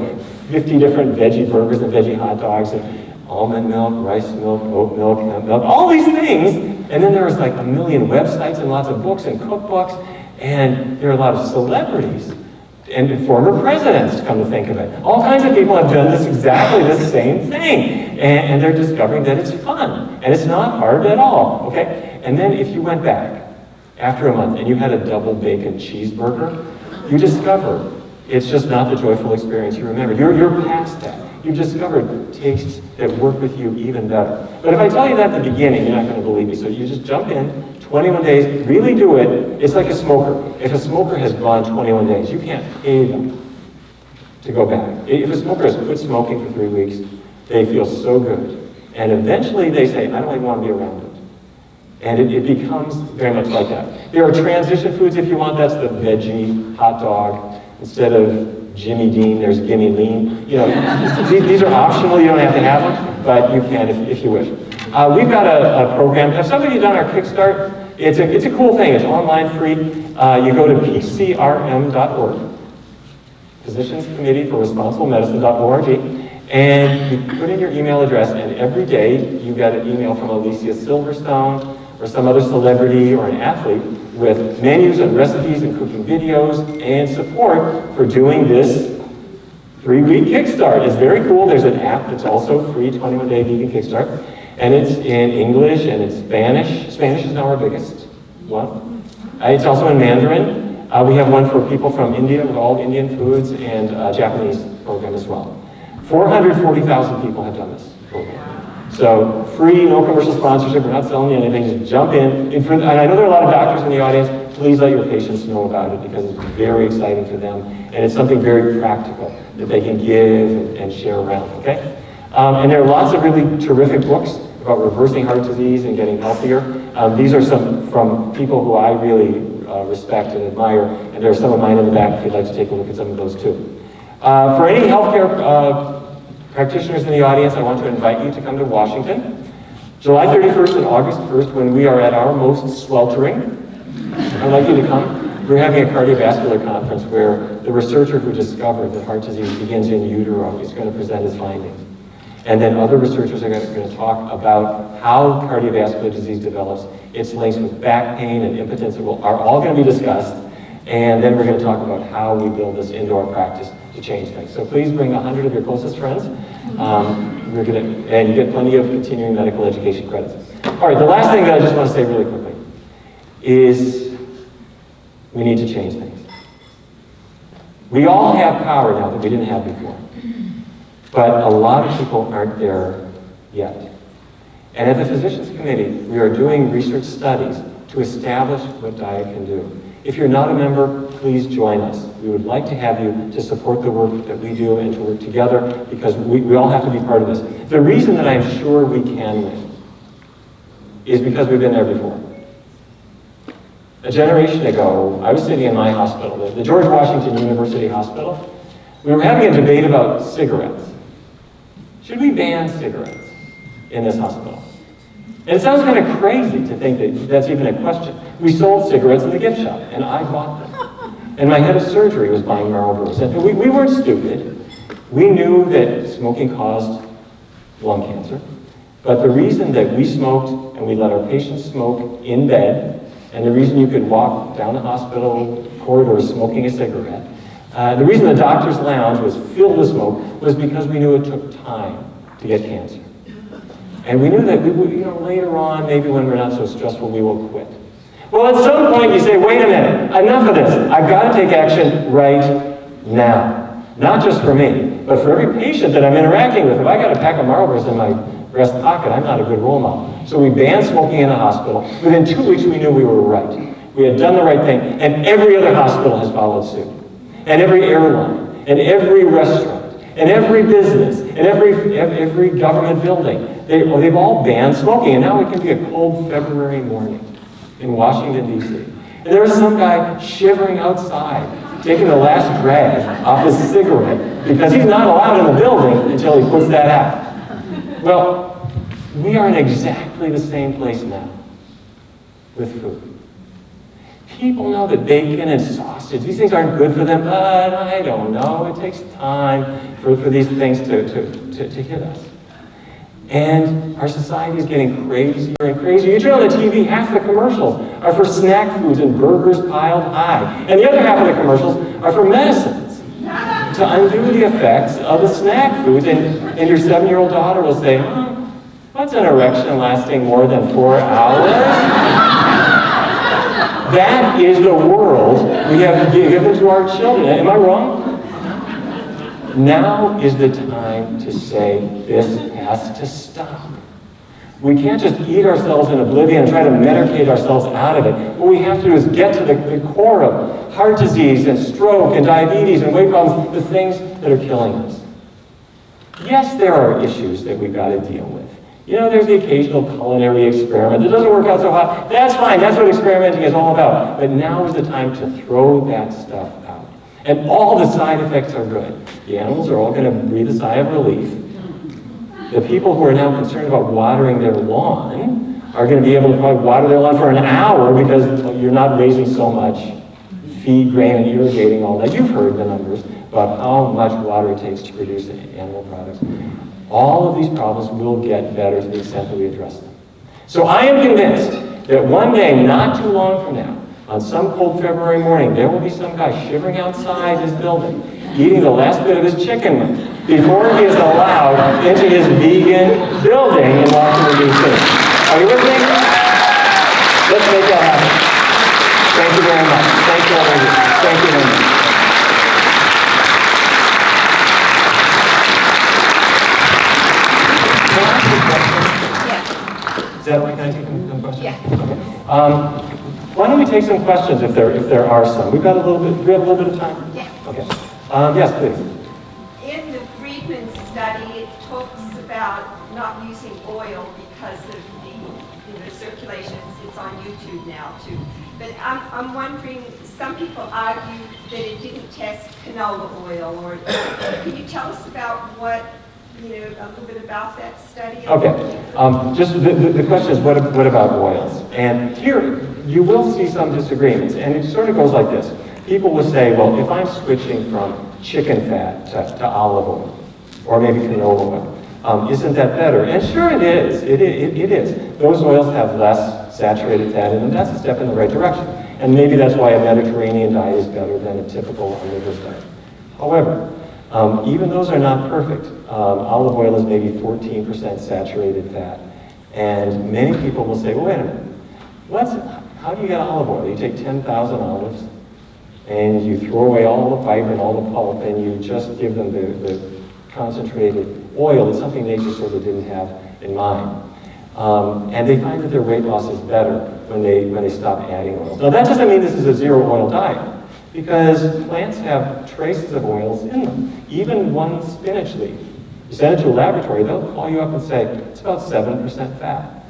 50 different veggie burgers and veggie hot dogs, and almond milk, rice milk, oat milk, hemp milk, all these things. And then there was like a million websites and lots of books and cookbooks, and there are a lot of celebrities and former presidents, come to think of it. All kinds of people have done this exactly the same thing, and they're discovering that it's fun, and it's not hard at all, okay? And then if you went back after a month and you had a double bacon cheeseburger, you discover it's just not the joyful experience you remember. You're past that. You've discovered tastes that work with you even better. But if I tell you that at the beginning, you're not going to believe me. So you just jump in, 21 days, really do it. It's like a smoker. If a smoker has gone 21 days, you can't pay them to go back. If a smoker has quit smoking for 3 weeks, they feel so good. And eventually they say, I don't even want to be around it. And it becomes very much like that. There are transition foods if you want. That's the veggie hot dog. Instead of Jimmy Dean, there's Gimme Lean. You know, these are optional. You don't have to have them, but you can if you wish. We've got a program. Have some of you done our Kickstart? It's a cool thing. It's online, free. You go to pcrm.org, Physicians Committee for Responsible Medicine.org, and you put in your email address, and every day you get an email from Alicia Silverstone or some other celebrity or an athlete with menus and recipes and cooking videos and support for doing this 3-week Kickstart. It's very cool. There's an app that's also free, 21-day vegan Kickstart. And it's in English and it's Spanish. Spanish is now our biggest one. It's also in Mandarin. We have one for people from India with all Indian foods, and a Japanese program as well. 440,000 people have done this program. So free, no commercial sponsorship, we're not selling you anything, just jump in. And I know there are a lot of doctors in the audience, please let your patients know about it because it's very exciting for them, and it's something very practical that they can give and share around, okay? And there are lots of really terrific books about reversing heart disease and getting healthier. These are some from people who I really respect and admire, and there are some of mine in the back if you'd like to take a look at some of those too. For any healthcare practitioners in the audience, I want to invite you to come to Washington, July 31st and August 1st, when we are at our most sweltering. I'd like you to come. We're having a cardiovascular conference where the researcher who discovered that heart disease begins in utero is going to present his findings. And then other researchers are going to talk about how cardiovascular disease develops, its links with back pain and impotence are all going to be discussed. And then we're going to talk about how we build this into our practice to change things. So please bring 100 of your closest friends. And you get plenty of continuing medical education credits. All right, the last thing that I just want to say really quickly is we need to change things. We all have power now that we didn't have before. But a lot of people aren't there yet. And at the Physicians Committee, we are doing research studies to establish what diet can do. If you're not a member, please join us. We would like to have you to support the work that we do and to work together, because we all have to be part of this. The reason that I'm sure we can win is because we've been there before. A generation ago, I was sitting in my hospital, the George Washington University Hospital. We were having a debate about cigarettes. Should we ban cigarettes in this hospital? And it sounds kind of crazy to think that that's even a question. We sold cigarettes in the gift shop, and I bought them. And my head of surgery was buying Marlboros. And we weren't stupid. We knew that smoking caused lung cancer. But the reason that we smoked and we let our patients smoke in bed, and the reason you could walk down the hospital corridor smoking a cigarette, the reason the doctor's lounge was filled with smoke was because we knew it took time to get cancer. And we knew that later on, maybe when we're not so stressful, we will quit. Well, at some point you say, wait a minute, enough of this. I've got to take action right now. Not just for me, but for every patient that I'm interacting with. If I got a pack of Marlboros in my breast pocket, I'm not a good role model. So we banned smoking in the hospital. Within 2 weeks, we knew we were right. We had done the right thing, and every other hospital has followed suit. And every airline, and every restaurant, and every business, and every government building, they've all banned smoking. And now it can be a cold February morning in Washington, D.C. And there's some guy shivering outside, taking the last drag off his cigarette, because he's not allowed in the building until he puts that out. Well, we are in exactly the same place now with food. People know that bacon and sausage, these things aren't good for them, but I don't know. It takes time for these things to hit us. And our society is getting crazier and crazier. You turn on the TV, half the commercials are for snack foods and burgers piled high. And the other half of the commercials are for medicines to undo the effects of the snack foods. And your 7-year-old daughter will say, what's an erection lasting more than 4 hours? That is the world we have given to our children. Am I wrong? Now is the time to say this has to stop. We can't just eat ourselves in oblivion and try to medicate ourselves out of it. What we have to do is get to the core of heart disease and stroke and diabetes and weight problems, the things that are killing us. Yes, there are issues that we've got to deal with. There's the occasional culinary experiment that doesn't work out so hot. That's fine. That's what experimenting is all about. But now is the time to throw that stuff out. And all the side effects are good. The animals are all going to breathe a sigh of relief. The people who are now concerned about watering their lawn are going to be able to probably water their lawn for an hour because you're not raising so much feed, grain, and irrigating all that. You've heard the numbers about how much water it takes to produce animal products. All of these problems will get better to the extent that we address them. So I am convinced that one day, not too long from now, on some cold February morning, there will be some guy shivering outside his building, eating the last bit of his chicken wing before he is allowed into his vegan building in Washington, D.C. Are you with me? Let's make that happen. Thank you very much. Thank you all. Thank you very much. Is that right? Can I take some questions? Yeah. Okay. Why don't we take some questions if there are some? We have a little bit of time? Yeah. Okay. Yes, please. In the Friedman study, it talks about not using oil because of the circulation. It's on YouTube now too. But I'm wondering, some people argue that it didn't test canola oil, or can you tell us about a little bit about that study? Okay. Just the question is, what about oils? And here, you will see some disagreements. And it sort of goes like this. People will say, well, if I'm switching from chicken fat to olive oil, or maybe canola oil, isn't that better? And sure it is. It is. Those oils have less saturated fat in them. That's a step in the right direction. And maybe that's why a Mediterranean diet is better than a typical omnivorous diet. However, even those are not perfect. Olive oil is maybe 14% saturated fat. And many people will say, well, wait a minute. How do you get olive oil? You take 10,000 olives, and you throw away all the fiber and all the pulp, and you just give them the concentrated oil. It's something nature sort of didn't have in mind. And they find that their weight loss is better when they stop adding oils. Now that doesn't mean this is a zero oil diet, because plants have traces of oils in them. Even one spinach leaf. You send it to a laboratory, they'll call you up and say, it's about 7% fat.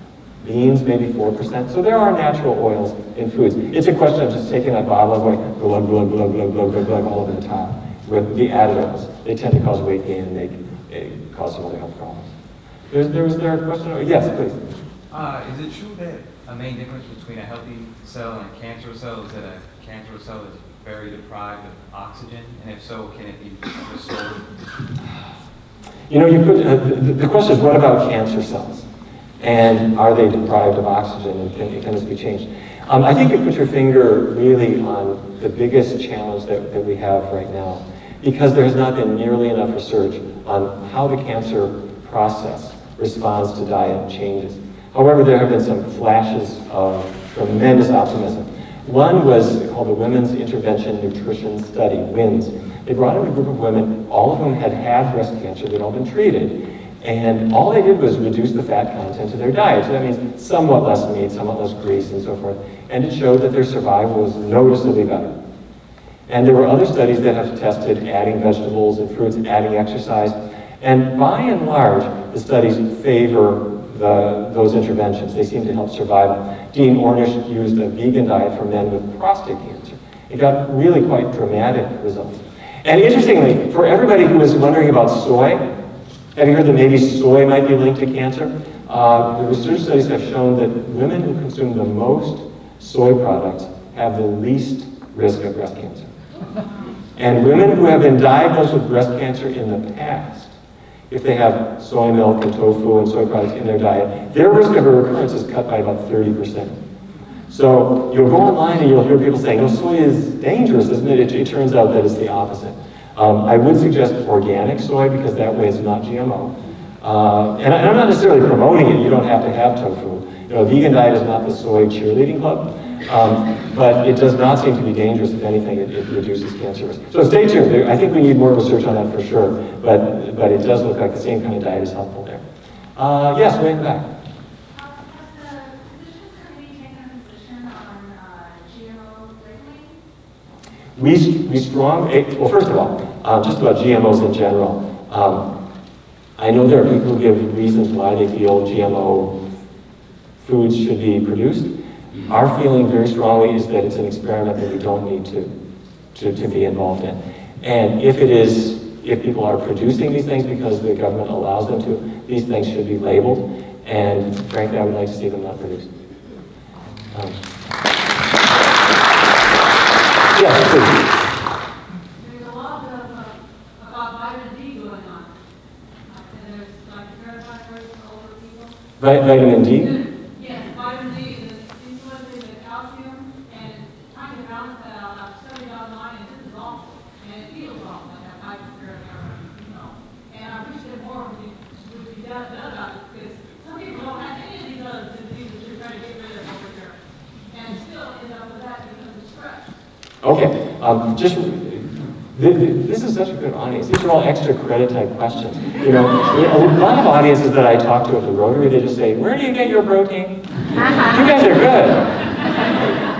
Beans, maybe 4%. So there are natural oils in foods. It's a question of just taking that bottle of like glug, glug, glug, glug, glug, glug, glug all over the top with the added oils. They tend to cause weight gain and they cause some other health problems. Was there a question? Yes, please. Is it true that a main difference between a healthy cell and a cancerous cell is that a cancerous cell is very deprived of oxygen? And if so, can it be restored? You know, you could, the question is, what about cancer cells? And are they deprived of oxygen, and can this be changed? I think you put your finger really on the biggest challenge that we have right now, because there has not been nearly enough research on how the cancer process responds to diet changes. However, there have been some flashes of tremendous optimism. One was called the Women's Intervention Nutrition Study, WINS. They brought in a group of women, all of whom had had breast cancer, they'd all been treated, and all they did was reduce the fat content of their diet. So that means somewhat less meat, somewhat less grease, and so forth. And it showed that their survival was noticeably better. And there were other studies that have tested adding vegetables and fruits, adding exercise, and by and large, the studies favor those interventions. They seem to help survival. Dean Ornish used a vegan diet for men with prostate cancer. It got really quite dramatic results. And interestingly, for everybody who was wondering about soy, have you heard that maybe soy might be linked to cancer? The research studies have shown that women who consume the most soy products have the least risk of breast cancer. And women who have been diagnosed with breast cancer in the past, if they have soy milk and tofu and soy products in their diet, their risk of a recurrence is cut by about 30%. So you'll go online and you'll hear people saying, oh, soy is dangerous, isn't it? It turns out that it's the opposite. I would suggest organic soy, because that way it's not GMO. And I'm not necessarily promoting it. You don't have to have tofu. You know, a vegan diet is not the soy cheerleading club, but it does not seem to be dangerous. If anything, it reduces cancer risk. So stay tuned. I think we need more research on that for sure, but it does look like the same kind of diet is helpful there. Yes, way in the back. We strongly, well, first of all, just about GMOs in general, I know there are people who give reasons why they feel GMO foods should be produced. Our feeling very strongly is that it's an experiment that we don't need to be involved in. And if people are producing these things because the government allows them to, these things should be labeled. And frankly, I would like to see them not produced. Yes, please. There's a lot about vitamin D going on. And there's like herbivores for older people. Vitamin D? Yes, vitamin D is influencing the calcium and trying to balance that out. I've studied online and this is awful. And it feels awful, like that hypothermia, you know. And I wish that more would be done about it, because some people don't have any of these other diseases you're trying to get rid of over here. And still end up with that because of stress. Okay, this is such a good audience. These are all extra credit type questions. You know, a lot of audiences that I talk to at the Rotary, they just say, where do you get your protein? You guys are good.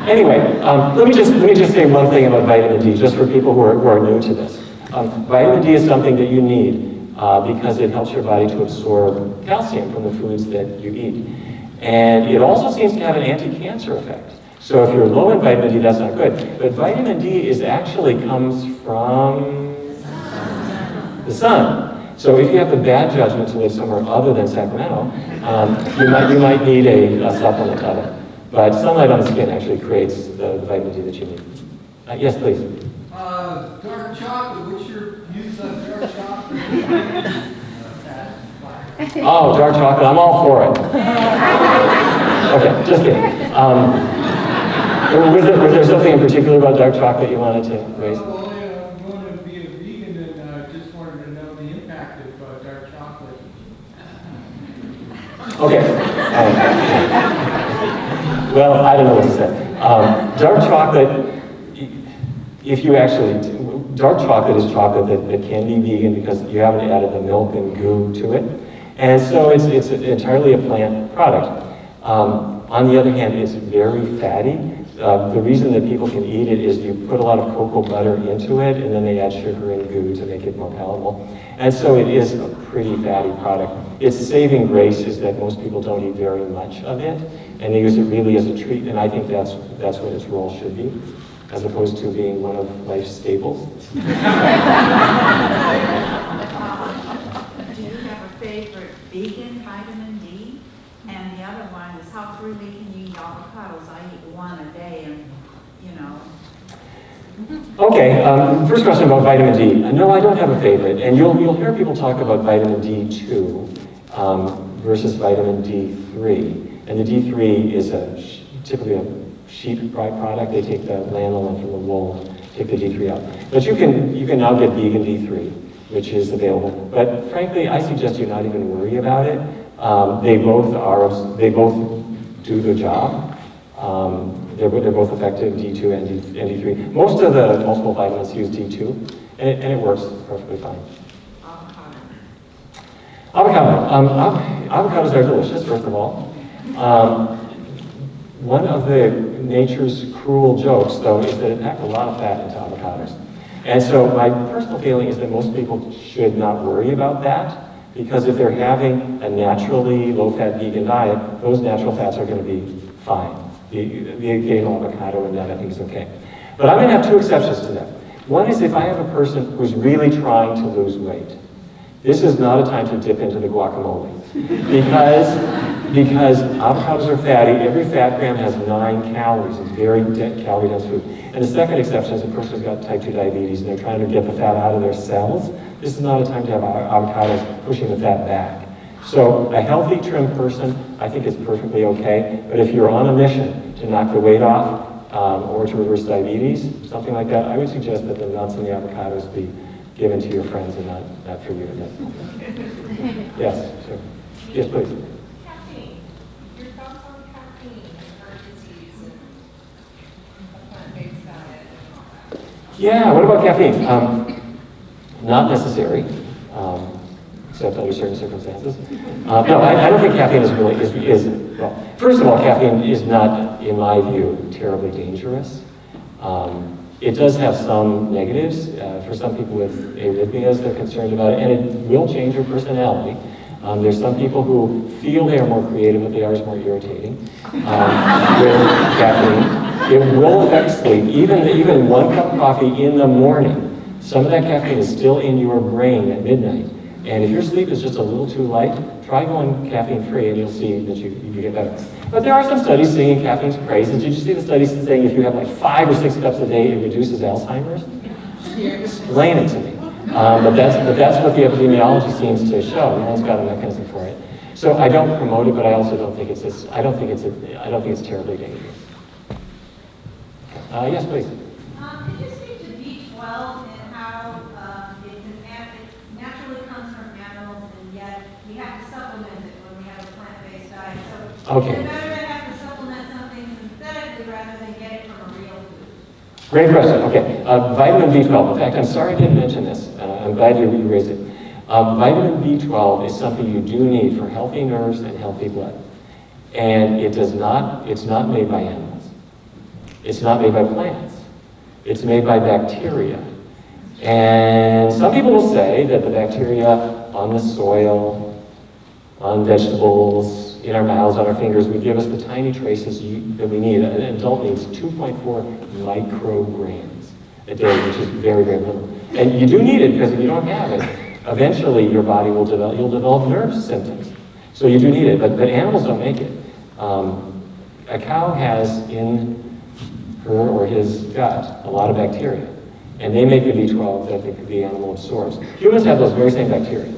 Anyway, let me just say one thing about vitamin D, just for people who are new to this. Vitamin D is something that you need because it helps your body to absorb calcium from the foods that you eat. And it also seems to have an anti-cancer effect. So if you're low in vitamin D, that's not good. But vitamin D actually comes from the sun. So if you have the bad judgment to live somewhere other than Sacramento, you might need a supplement of it. But sunlight on the skin actually creates the vitamin D that you need. Yes, please. Dark chocolate. What's your use on dark chocolate? Oh, dark chocolate. I'm all for it. Okay, just kidding. Was there something in particular about dark chocolate you wanted to raise? Well, I'm going to be a vegan, and I just wanted to know the impact of dark chocolate. Okay. Well, I don't know what to say. Dark chocolate, if you actually, dark chocolate is chocolate that can be vegan because you haven't added the milk and goo to it. And so it's entirely a plant product. On the other hand, it's very fatty. The reason that people can eat it is you put a lot of cocoa butter into it, and then they add sugar and goo to make it more palatable. And so it is a pretty fatty product. Its saving grace is that most people don't eat very much of it, and they use it really as a treat, and I think that's what its role should be, as opposed to being one of life's staples. Do you have a favorite vegan vitamin D? And the other one is how freely can you eat avocados? I eat one a day and, you know. Okay, first question about vitamin D. No, I don't have a favorite, and you'll hear people talk about vitamin D2 versus vitamin D3. And the D3 is typically a sheep byproduct. They take the lanolin from the wool, take the D3 out. But you can now get vegan D3, which is available. But frankly, I suggest you not even worry about it. They both do the job. They're both effective, D2 and D3. Most of the multiple vitamins use D2, and it works perfectly fine. Avocados are delicious, first of all. One of the nature's cruel jokes, though, is that it packs a lot of fat into avocados. And so my personal feeling is that most people should not worry about that, because if they're having a naturally low-fat vegan diet, those natural fats are going to be fine. The occasional avocado and that I think is okay. But I'm going to have two exceptions to that. One is if I have a person who's really trying to lose weight. This is not a time to dip into the guacamole, because avocados are fatty. Every fat gram has 9 calories. It's very calorie-dense food. And the second exception is a person who's got type 2 diabetes and they're trying to get the fat out of their cells. This is not a time to have avocados pushing the fat back. So a healthy, trim person, I think is perfectly okay. But if you're on a mission to knock the weight off or to reverse diabetes, something like that, I would suggest that the nuts and the avocados be given to your friends and not for you. Yes, sure. Yes, please. Caffeine. Your thoughts on caffeine and heart disease and a plant-based diet and all that? Yeah, what about caffeine? Not necessary, except under certain circumstances. No, I don't think caffeine well, first of all, caffeine is not, in my view, terribly dangerous. It does have some negatives. For some people with arrhythmias, they're concerned about it, and it will change your personality. There's some people who feel they are more creative, but they are more irritating with caffeine. It will affect sleep. Even 1 cup of coffee in the morning, some of that caffeine is still in your brain at midnight. And if your sleep is just a little too light, try going caffeine-free and you'll see that you get better. But there are some studies saying caffeine's praises. Did you see the studies saying if you have like 5 or 6 cups a day, it reduces Alzheimer's? Explain it to me. But that's what the epidemiology seems to show. No one's got a mechanism for it. So I don't promote it, but I also don't think it's terribly dangerous. Yes, please. Could you speak to B12 and how it naturally comes from animals, and yet we have to supplement it when we have a plant-based diet? So Okay. is it better to have to supplement something synthetically rather than get it from a real food? Great question. Okay. Vitamin B12. In fact, I'm sorry I didn't mention this. I'm glad you raised it. Vitamin B12 is something you do need for healthy nerves and healthy blood. And it's not made by animals. It's not made by plants. It's made by bacteria. And some people will say that the bacteria on the soil, on vegetables, in our mouths, on our fingers, would give us the tiny traces that we need. An adult needs 2.4 micrograms a day, which is very, very little. And you do need it because if you don't have it, eventually your body will develop nerve symptoms. So you do need it, but animals don't make it. A cow has in her or his gut a lot of bacteria, and they make the B12 that the animal absorbs. Humans have those very same bacteria,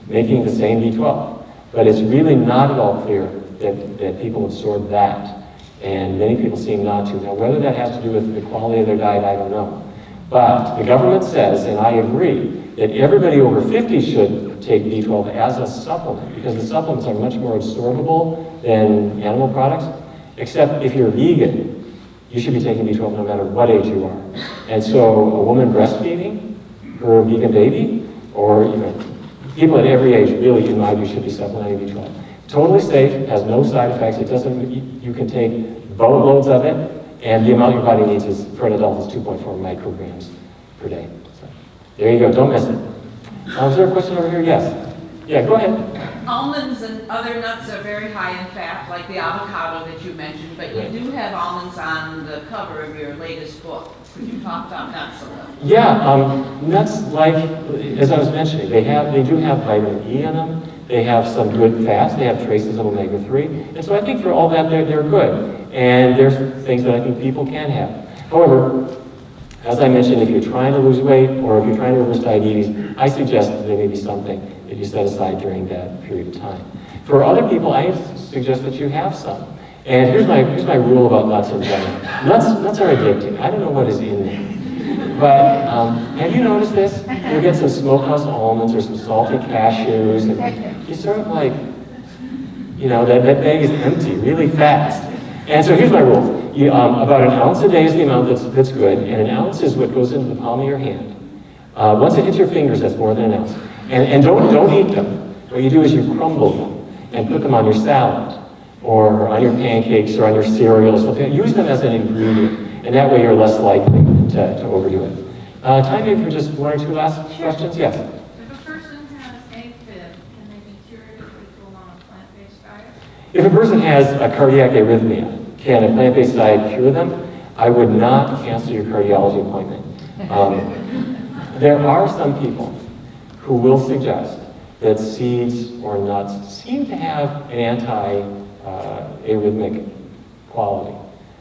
making the same B12, but it's really not at all clear that people absorb that, and many people seem not to. Now, whether that has to do with the quality of their diet, I don't know. But the government says, and I agree, that everybody over 50 should take B12 as a supplement, because the supplements are much more absorbable than animal products, except if you're vegan, you should be taking B12 no matter what age you are. And so a woman breastfeeding her vegan baby, or People at every age really, in my view, should be supplementing B12. Totally safe, has no side effects. It doesn't, you can take boatloads of it, and the amount your body needs is, for an adult, is 2.4 micrograms per day. So, there you go, don't miss it. Is there a question over here? Yes. Yeah, go ahead. Almonds and other nuts are very high in fat, like the avocado that you mentioned, but you Right. do have almonds on the cover of your latest book. Could you talk about nuts a little? Yeah, nuts, like, as I was mentioning, they do have vitamin E in them. They have some good fats. They have traces of omega-3. And so I think for all that, they're good. And there's things that I think people can have. However, as I mentioned, if you're trying to lose weight or if you're trying to reverse diabetes, I suggest that there may be something that you set aside during that period of time. For other people, I suggest that you have some. And here's my rule about nuts in general. Nuts are addicting. I don't know what is in them. But have you noticed this? You get some smokehouse almonds or some salty cashews, and you sort of like, you know, that bag is empty really fast. And so here's my rule. About an ounce a day is the amount that's good, and an ounce is what goes into the palm of your hand. Once it hits your fingers, that's more than an ounce. And don't eat them. What you do is you crumble them and put them on your salad, or on your pancakes, or on your cereal, or something. Use them as an ingredient, and that way you're less likely to overdo it. Time maybe for just one or two last questions? Yes? If a person has AFib, can they be cured if they go on a plant-based diet? If a person has a cardiac arrhythmia, can a plant-based diet cure them? I would not cancel your cardiology appointment. There are some people who will suggest that seeds or nuts seem to have an anti-arrhythmic quality,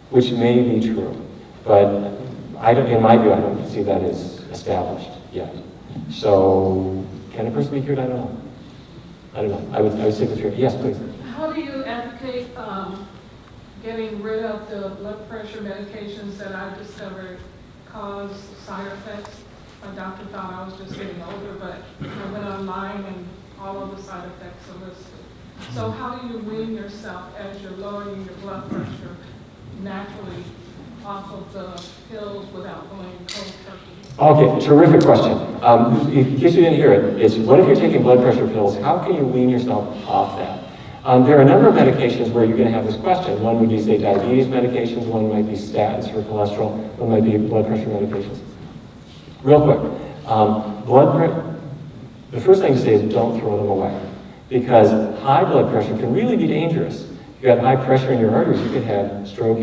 which may be true. But in my view, I don't see that as established yet. So, can a person be cured? I don't know. I would say with your, yes, please. How do you advocate getting rid of the blood pressure medications that I've discovered cause side effects? My doctor thought I was just getting older, but I went online and all of the side effects are listed. So how do you wean yourself as you're lowering your blood pressure naturally off of the pills without going cold turkey? Okay, terrific question. In case you didn't hear it, it's what if you're taking blood pressure pills? How can you wean yourself off that? There are a number of medications where you're going to have this question. One would be, say, diabetes medications. One might be statins for cholesterol. One might be blood pressure medications. Real quick, the first thing to say is don't throw them away, because high blood pressure can really be dangerous. If you have high pressure in your arteries, you could have stroke.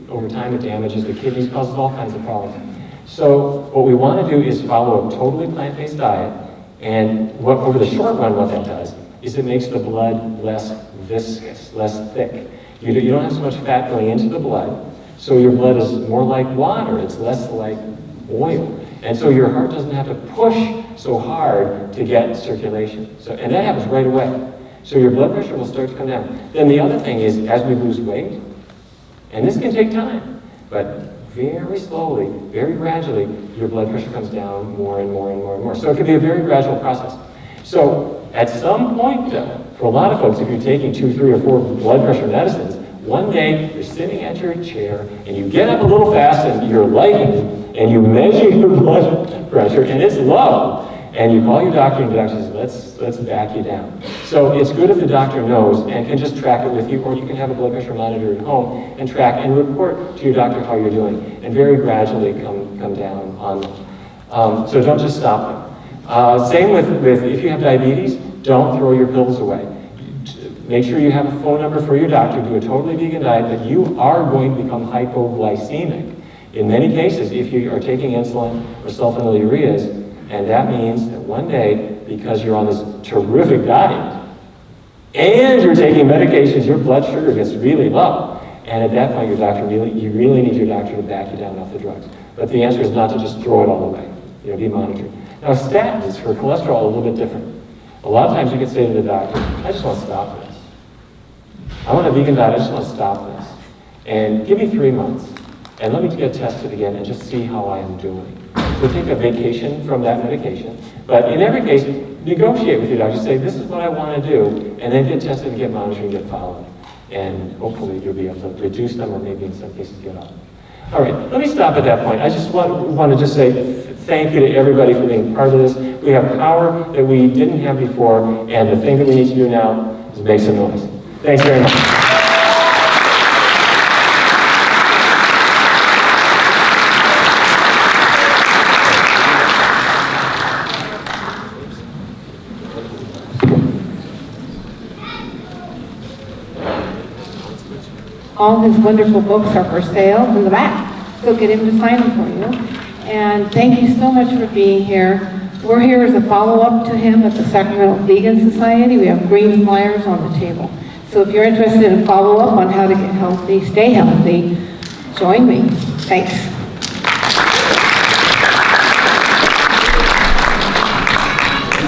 Over time, it damages the kidneys, causes all kinds of problems. So what we want to do is follow a totally plant-based diet, and over the short run, what that does is it makes the blood less viscous, less thick. You don't have so much fat going into the blood, so your blood is more like water. It's less like oil. And so your heart doesn't have to push so hard to get circulation. And that happens right away. So your blood pressure will start to come down. Then the other thing is, as we lose weight, and this can take time, but very slowly, very gradually, your blood pressure comes down more and more and more and more. So it can be a very gradual process. So at some point, though, for a lot of folks, if you're taking 2, 3, or 4 blood pressure medicines, one day you're sitting at your chair and you get up a little fast and you're lightened and you measure your blood pressure and it's low. And you call your doctor and the doctor says, let's back you down. So it's good if the doctor knows and can just track it with you, or you can have a blood pressure monitor at home and track and report to your doctor how you're doing, and very gradually come down on them. So don't just stop them. Same with if you have diabetes, don't throw your pills away. Make sure you have a phone number for your doctor, do a totally vegan diet, but you are going to become hypoglycemic. In many cases, if you are taking insulin or sulfonylureas, and that means that one day, because you're on this terrific diet, and you're taking medications, your blood sugar gets really low. And at that point, you really need your doctor to back you down off the drugs. But the answer is not to just throw it all away. Be monitored. Now, statins for cholesterol are a little bit different. A lot of times you can say to the doctor, I just want to stop this. I want a vegan diet, I just want to stop this. And give me 3 months, and let me get tested again and just see how I am doing. So take a vacation from that medication. But in every case, negotiate with your doctor. Say, this is what I want to do, and then get tested and get monitored and get followed. And hopefully you'll be able to reduce them, or maybe in some cases get off. All right, let me stop at that point. I just want to just say thank you to everybody for being part of this. We have power that we didn't have before, and the thing that we need to do now is make some noise. Thanks very much. All his wonderful books are for sale in the back, so get him to sign them for you. And thank you so much for being here. We're here as a follow-up to him at the Sacramento Vegan Society. We have green flyers on the table. So if you're interested in follow-up on how to get healthy, stay healthy, join me. Thanks.